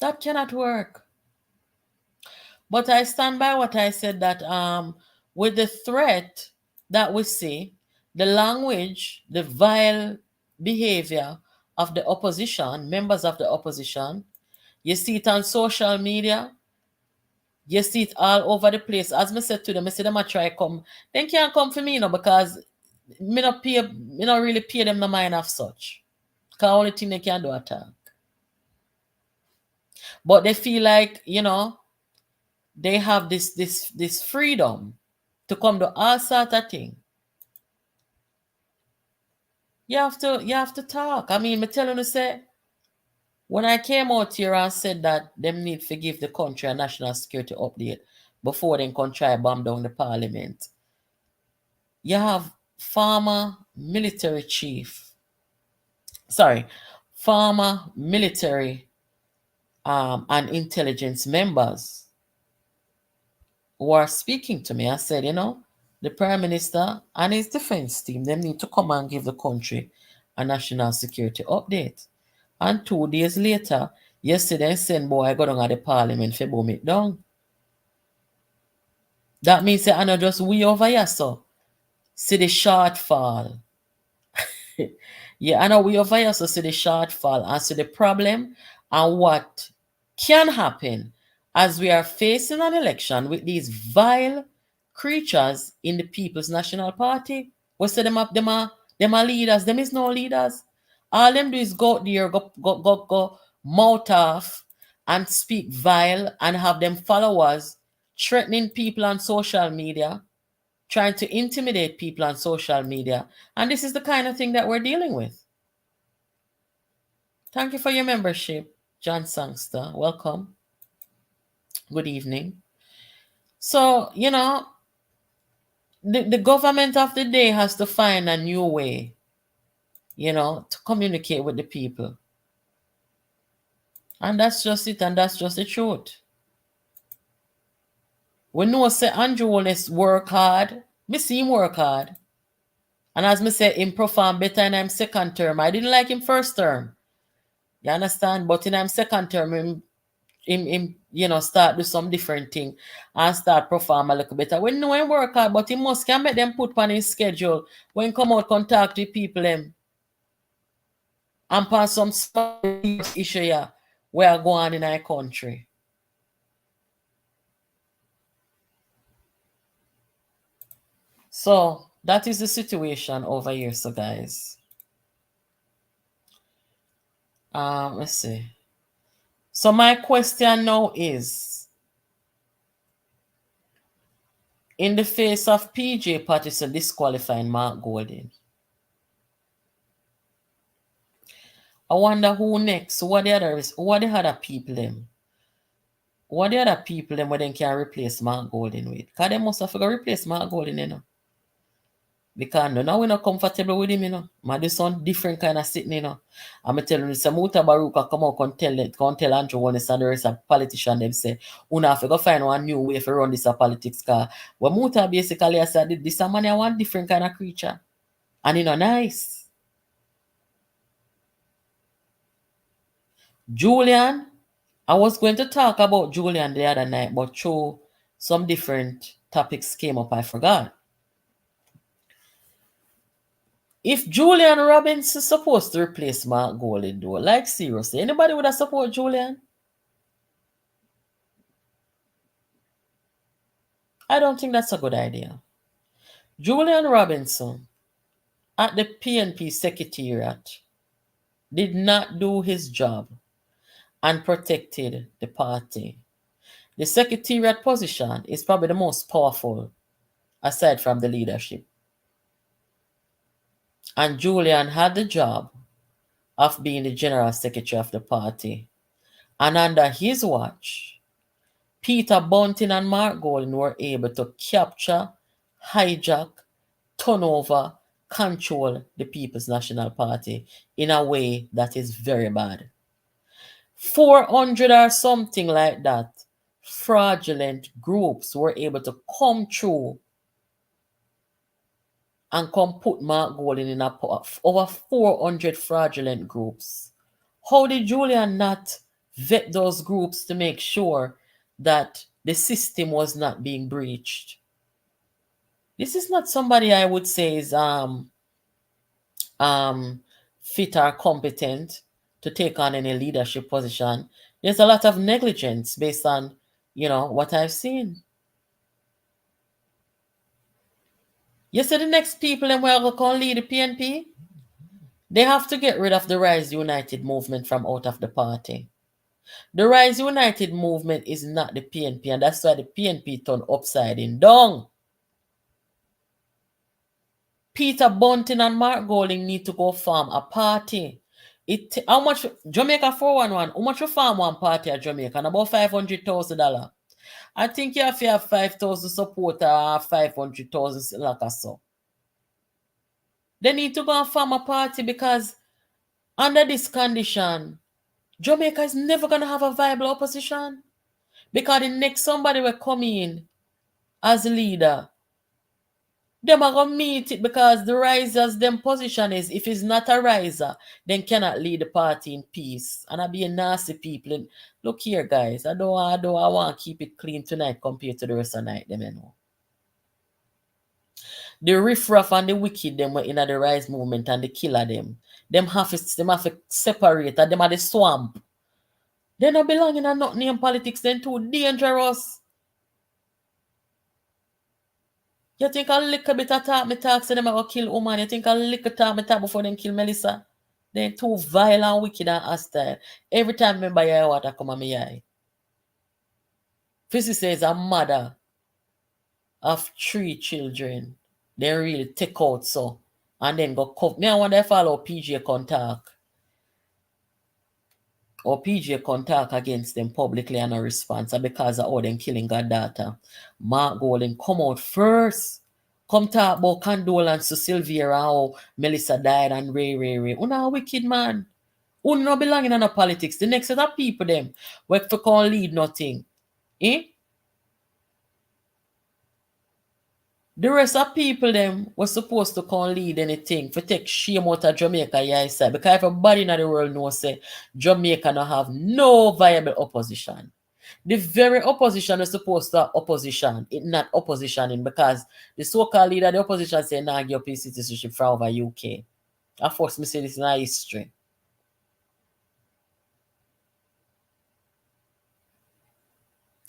That cannot work. But I stand by what I said, that with the threat that we see, the language, the vile behavior of the opposition, members of the opposition, you see it on social media, you see it all over the place. As I said to them, I see them try come. They can't come for me, because me not really pay them the mind of such. Because only thing they can do attack. But they feel like, they have this freedom to come to all sort of thing. You have to talk. I mean, me telling you, say, when I came out here and said that them need to give the country a national security update before they can try bomb down the parliament, you have former military and intelligence members who are speaking to me. I said, the Prime Minister and his defense team, they need to come and give the country a national security update. And 2 days later, yesterday, send boy I got on at the parliament for boom it down. That means that I know just we over here, so see the shortfall. Yeah, I know we over here, so see the shortfall and see the problem and what can happen as we are facing an election with these vile creatures in the People's National Party. We say them are leaders. Them is no leaders. All them do is go out there, go mouth off and speak vile and have them followers threatening people on social media, trying to intimidate people on social media. And this is the kind of thing that we're dealing with. Thank you for your membership, John Sangster. Welcome. Good evening. So, the government of the day has to find a new way, to communicate with the people. And that's just it, and that's just the truth. We know, say, Andrew Wallace work hard. Me see him work hard. And as me say, him perform better in him second term. I didn't like him first term. You understand? But in him second term, him start do some different thing and start perform a little better. We know him work hard, but he must can make them put on his schedule when come out contact with people and pass some issue here where go on in our country. So that is the situation over here, so guys. Let's see. So my question now is, in the face of PJ Patterson disqualifying Mark Golding, I wonder who next. Who are the other people them? What the other people them where they can replace Mark Golding with? Because they must have to replace Mark Golding, Because now we're not comfortable with him, I do some different kind of sitting, I'm telling you, Samuta Baruka come out and tell Andrew Wallace and the rest of politicians, them say, we have to go find one new way for run this politics. Because when Muta basically said, this man is one different kind of creature. And nice. Julian, I was going to talk about Julian the other night, but through some different topics came up, I forgot. If Julian Robbins is supposed to replace Mark Golding, though, like seriously, anybody would have support Julian? I don't think that's a good idea. Julian Robinson at the PNP Secretariat did not do his job and protected the party. The Secretariat position is probably the most powerful aside from the leadership. And Julian had the job of being the General Secretary of the party. And under his watch, Peter Bunting and Mark Golding were able to capture, hijack, turn over, control the People's National Party in a way that is very bad. 400 or something like that fraudulent groups were able to come through and come put Mark Golding in over 400 fraudulent groups. How did Julian not vet those groups to make sure that the system was not being breached? This is not somebody I would say is fit or competent to take on any leadership position. There's a lot of negligence based on, what I've seen. You see the next people and we're going to lead the PNP? They have to get rid of the Rise United movement from out of the party. The Rise United movement is not the PNP, and that's why the PNP turned upside down. Peter Bunting and Mark Golding need to go form a party. How much Jamaica 411? How much you farm one party at Jamaica? And about $500,000. I think you have to have 5,000 supporters or 500,000 like so. They need to go and form a party because under this condition, Jamaica is never going to have a viable opposition. Because the next somebody will come in as a leader. Them are going to meet it because the risers, them position is, if it's not a riser, then cannot lead the party in peace. And I be a nasty people. And look here, guys. I want to keep it clean tonight compared to the rest of the night. Them, The riffraff and the wicked, them were in the rise movement and the killer them. Them have to separate. Them are the swamp. They don't belong in a nothing in politics. They're too dangerous. You think a little bit of talk me talk say them are going to kill woman. You think a little talk me talk before them kill Melissa. They're too violent, wicked, and hostile. Every time I remember your water come on my eye. Fissy says a mother of 3 children. They really take out so. And then go cover. Me I wonder if follow PJ contact. Or PJ contact against them publicly and a response because of all them killing God daughter. Mark Golding come out first. Come talk about condolence to Sylvia how Melissa died and Ray. Una a wicked man. Una no belonging in no politics. The next set of people them work for can't lead nothing. The rest of people them was supposed to come lead anything for take shame out of Jamaica, yeah, side. Because everybody in the world knows say Jamaica no have no viable opposition. The very opposition is supposed to have opposition. It not oppositioning because the so-called leader of the opposition say nah give up his citizenship for over UK. Of course, me say this in our history.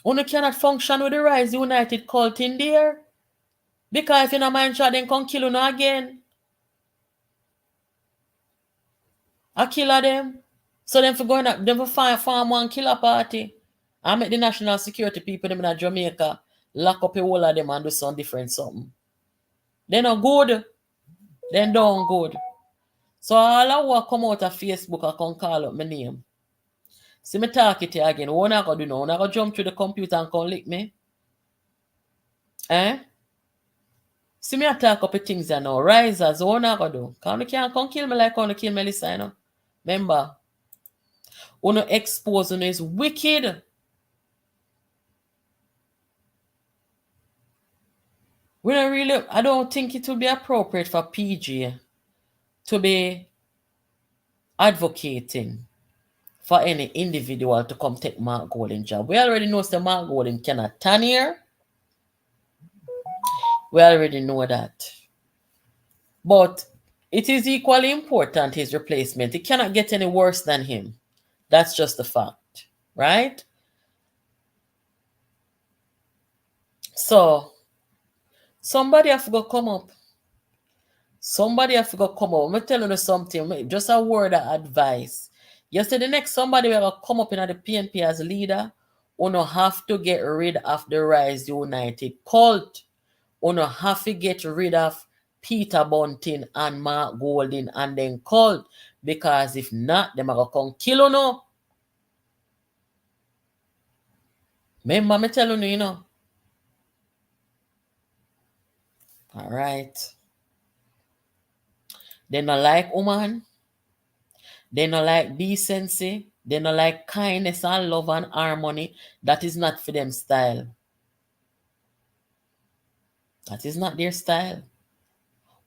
One cannot function with the Rise United cult in there. Because if you no mind try, then come kill you no again. I kill them. So them for going up, them for farm one killer party. I make the national security people them in Jamaica lock up a whole of them and do some different something. They not good. They don't good. So all I want come out of Facebook and come call up my name. See me talk it here again. What I go do now? I go jump through the computer and come lick me. See me attack up the things I know. Risers, what I go do? Because you can't come kill me like you kill Melissa, you know. Remember, you expose you is wicked. We don't really, I don't think it would be appropriate for PG to be advocating for any individual to come take Mark Golding job. We already know that Mark Golding cannot turn here. We already know that. But it is equally important, his replacement. It cannot get any worse than him. That's just a fact, right? So, somebody have to come up. Somebody have to come up. I'm telling you something, just a word of advice. You say the next somebody will come up in the PNP as a leader, you have to get rid of the Rise United cult. You have to get rid of Peter Bunting and Mark Golding and then cult. Because if not, them are going to come kill you. Remember me telling you, you know. All right. They not like woman. They not like decency. They not like kindness and love and harmony. That is not for them style. That is not their style.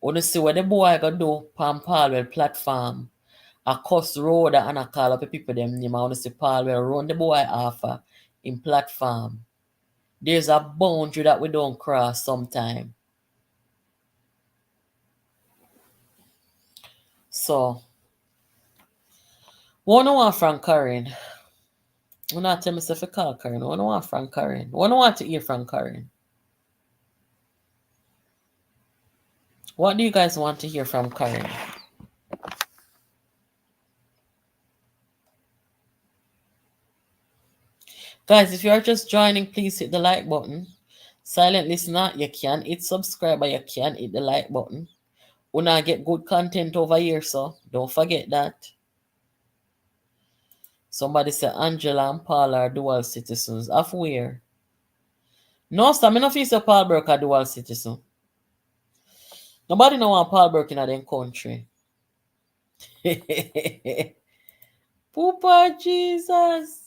Wanna see what the boy gonna do on Palwell platform. I cuss RHODA and I call up the people them name. I wanna see Palwell run the boy off in platform. There's a boundary that we don't cross sometime. So, one want from Karen. You not tell me if I call Karen. One want from Karen. One want to hear from Karen. What do you guys want to hear from Karen? Guys, if you are just joining, please hit the like button. Silent listener, you can hit subscribe, but you can hit the like button. Una get good content over here, so don't forget that. Somebody said Angela and Paul are dual citizens. Of where? No, sir, me no feel say Paul Burke are dual citizen. Nobody know want Paul Burke in a them country. Poopa Jesus.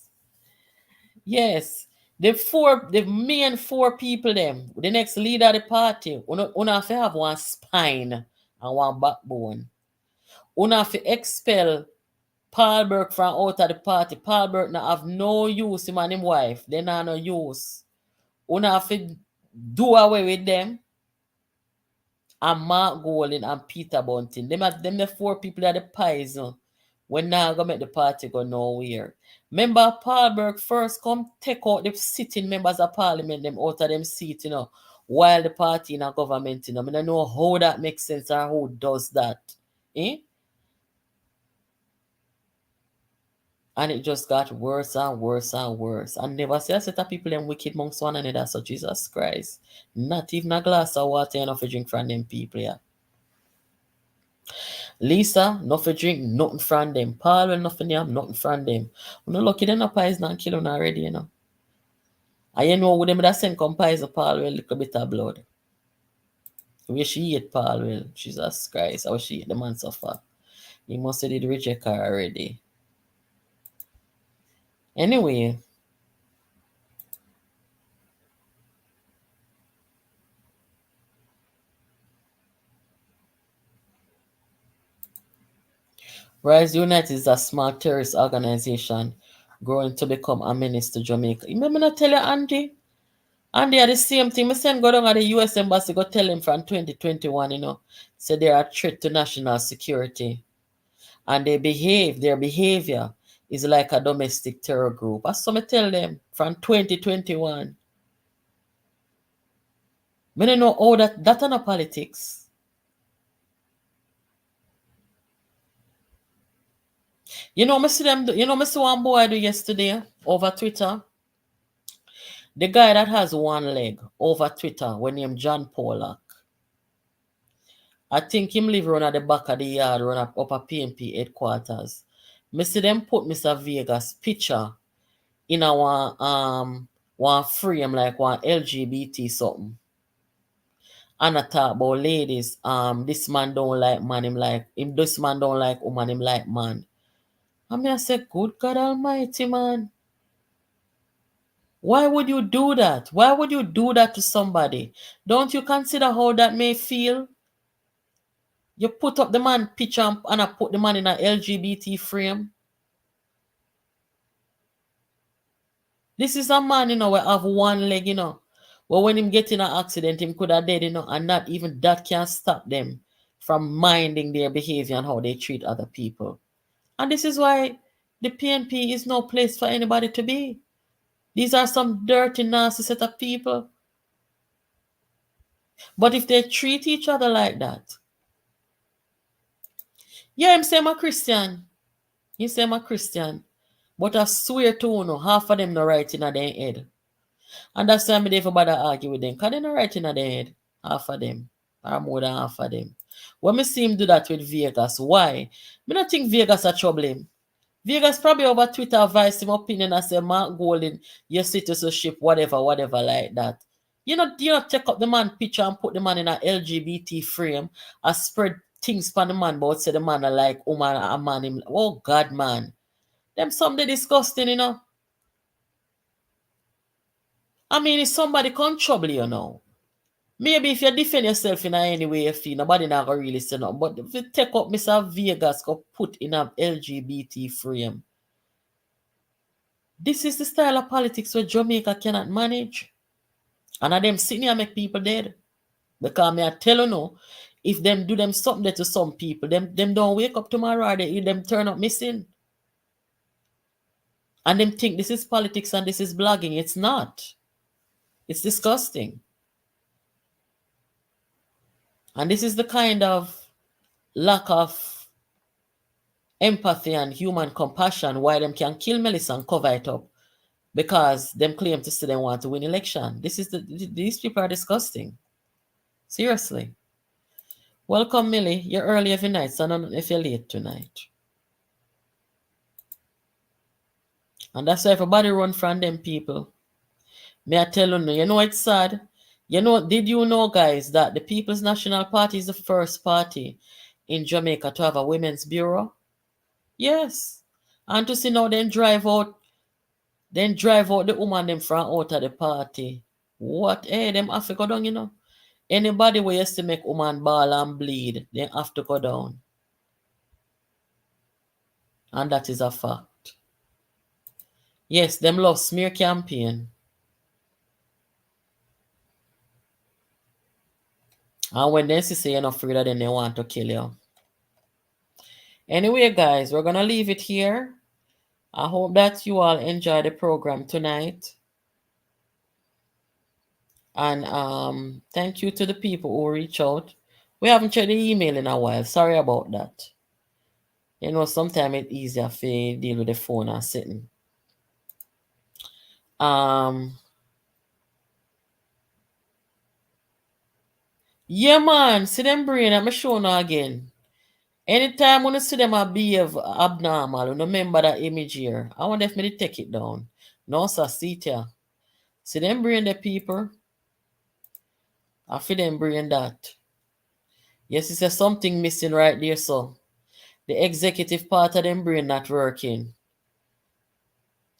Yes. The main four people them, the next leader of the party, una have to have one spine and one backbone. Una have to expel Paul Burke from out of the party. Paul Burke now have no use, him and his wife. They not no use. Una have to do away with them. And Mark Golding and Peter Bunting. Them the four people that the pies. When now go make the party go nowhere. Remember Paul Burke first come take out the sitting members of parliament them out of them seat, you know, while the party in a government, you know. I don't know how that makes sense or who does that. Eh? And it just got worse and worse and worse. And never see a set of people them wicked amongst one another. So Jesus Christ. Not even a glass of water enough to drink from them people, yeah. Lisa, nothing drink, nothing from them. Paul, well, nothing have, nothing from them. I'm not lucky them pies not killing already, you know. And you know, with them that send come pies of Paul, well, a little bit of blood. Where she ate Paul, well, Jesus Christ, how she ate the man suffer. He must have did reject her already. Anyway. Rise United is a small terrorist organization growing to become a menace to Jamaica. Remember I tell you, Andy? Andy are the same thing. I send go down at the US Embassy, go tell him from 2021, you know, say they are a threat to national security. And their behavior is like a domestic terror group. That's what I tell them from 2021. I don't know how that's not politics. You know, I see one boy I do yesterday over Twitter. The guy that has one leg over Twitter, when named John Pollock. I think him live around at the back of the yard, run up a PNP headquarters. Me see them put Mr. Vegas picture in a one frame like one LGBT something. And I talk about ladies, this man don't like man, this man don't like woman, him like man. And me I say, good God Almighty, man. Why would you do that? Why would you do that to somebody? Don't you consider how that may feel? You put up the man picture and I put the man in an LGBT frame. This is a man, you know, who have one leg, you know. Well, when him get in an accident, him could have dead, you know, and not even that can stop them from minding their behavior and how they treat other people. And this is why the PNP is no place for anybody to be. These are some dirty, nasty set of people. But if they treat each other like that, yeah, him say I'm a Christian. He say I'm a Christian. But I swear to you, half of them no right in their head. And that's why I'm there for bother argue with them. Because they no right in their head. Half of them. Or more than half of them. When me see him do that with Vegas, why? Me not think Vegas a trouble him. Vegas probably over Twitter advised him opinion and say, Mark Golding, your citizenship, whatever like that. You know, take up the man picture and put the man in an LGBT frame and spread things for the man, but say the man are like, oh man, a man, him. Oh God, man. Them something disgusting, you know. I mean, if somebody can't trouble you now, maybe if you defend yourself in any way you feel, nobody not gonna really say nothing. But if you take up Mr. Vegas, go put in a LGBT frame, this is the style of politics where Jamaica cannot manage. And of them sitting here make people dead. Because me I tell you no, if them do them something there to some people, them don't wake up tomorrow or them turn up missing. And them think this is politics and this is blogging. It's not. It's disgusting. And this is the kind of lack of empathy and human compassion why them can kill Melissa and cover it up. Because them claim to say they want to win election. These people are disgusting. Seriously. Welcome, Millie. You're early every night, so I don't know if you're late tonight. And that's why everybody run from them people. May I tell you know it's sad. You know, did you know, guys, that the People's National Party is the first party in Jamaica to have a women's bureau? Yes. And to see now then drive out the woman them from out of the party. What? Hey, them have to go down, you know. Anybody who used to make woman ball and bleed, they have to go down. And that is a fact. Yes, them love smear campaign. And when they say you're not afraid of them, they want to kill you. Anyway, guys, we're going to leave it here. I hope that you all enjoy the program tonight. And thank you to the people who reach out. We haven't checked the email in a while. Sorry about that. You know, sometimes it's easier if you deal with the phone and sitting. Yeah, man. See them brain. I'm showing you again. Anytime when you see them behave abnormal, you remember that image here. I wonder if me take it down. No, sir, see it here. See them brain the people. I feel them brain that. Yes, it's something missing right there, so. The executive part of them brain not working.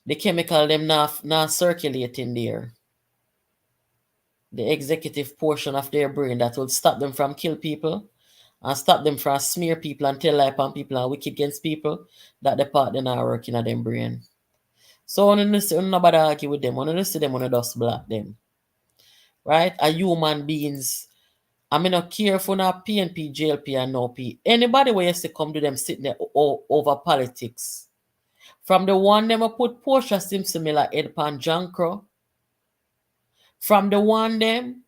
The chemical them not circulating there. The executive portion of their brain that will stop them from kill people and stop them from smear people and tell lie on people and wicked against people, that the part they not working at them brain. So when you nobody argue with them, when you see them, when you just block them. Right? A human beings. I mean, not care for not PNP, JLP, and no P. Anybody where you see come to them sitting there over politics. From the one them put Portia Simpson like head pan John Crow. From the one them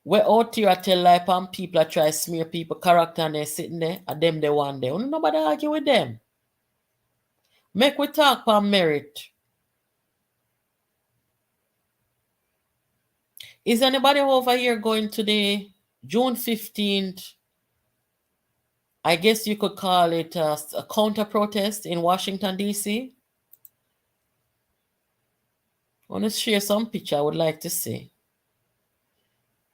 where out here tell lie on people I try smear people character and they sitting there, and them the one there. Nobody argue with them. Make we talk on merit. Is anybody over here going to the June 15th? I guess you could call it a counter protest in Washington, D.C. I want to share some picture I would like to see.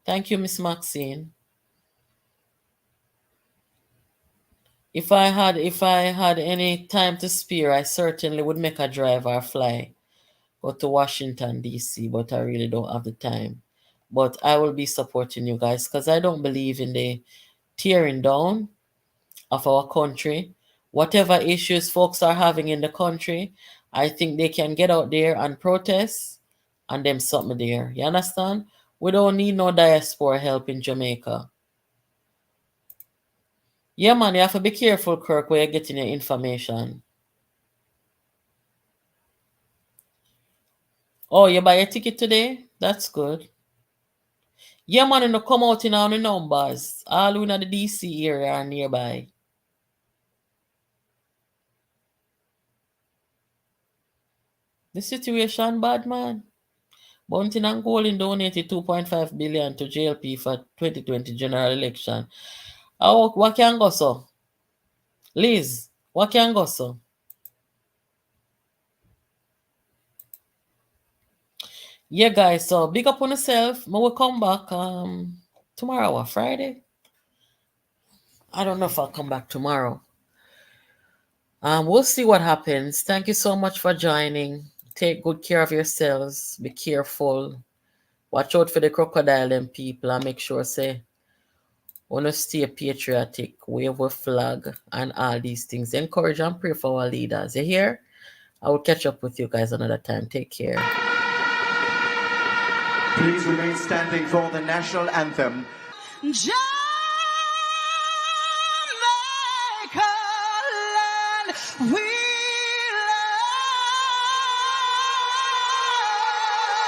Thank you, Miss Maxine. If I had any time to spare, I certainly would make a drive or fly go to Washington, D.C., but I really don't have the time. But I will be supporting you guys because I don't believe in the tearing down of our country. Whatever issues folks are having in the country, I think they can get out there and protest and them something there. You understand? We don't need no diaspora help in Jamaica. Yeah, man, you have to be careful, Kirk, where you're getting your information. Oh, you buy a ticket today? That's good. Yeah, man, you come out in on the numbers. All in the DC area and nearby. The situation bad, man. Bunting and Golding donated 2.5 billion to JLP for 2020 general election. Oh, what can go so? Liz, What can go so? Yeah, guys, so big up on yourself. I will come back tomorrow or Friday. I don't know if I'll come back tomorrow. We'll see what happens. Thank you so much for joining. Take good care of yourselves. Be careful. Watch out for the crocodile and people and make sure say wanna stay patriotic, wave a flag and all these things. Encourage and pray for our leaders. You hear? I will catch up with you guys another time. Take care. Please remain standing for the national anthem. Jamaica land, we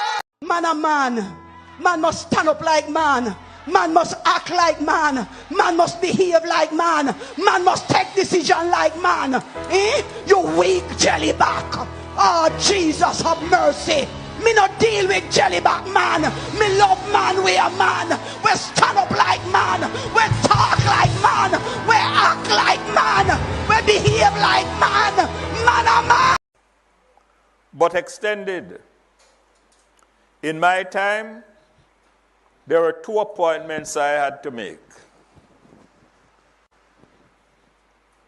love. Man a man. Man must stand up like man. Man must act like man. Man must behave like man. Man must take decision like man. Eh? You weak jellyback. Oh, Jesus have mercy. Me not deal with jellyback man. Me love man, we a man. We stand up like man. We talk like man. We act like man. We behave like man. Man a man. But extended. In my time, there were 2 appointments I had to make.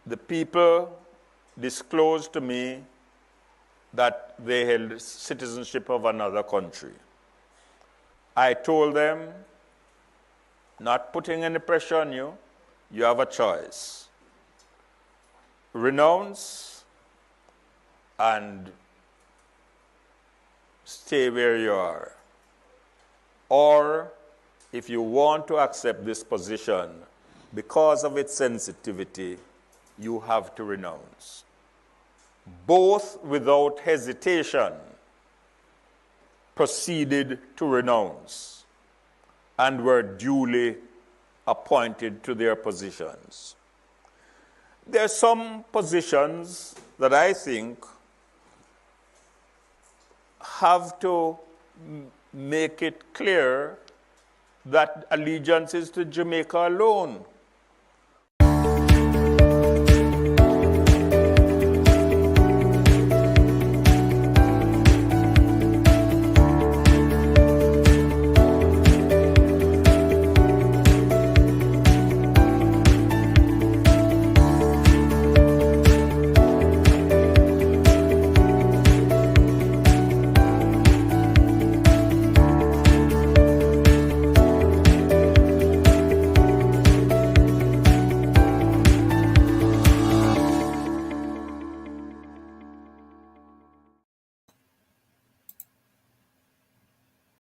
The people disclosed to me that they held citizenship of another country. I told them, not putting any pressure on you, you have a choice. Renounce and stay where you are. Or, if you want to accept this position, because of its sensitivity, you have to renounce. Both, without hesitation, proceeded to renounce and were duly appointed to their positions. There are some positions that I think have to make it clear that allegiance is to Jamaica alone.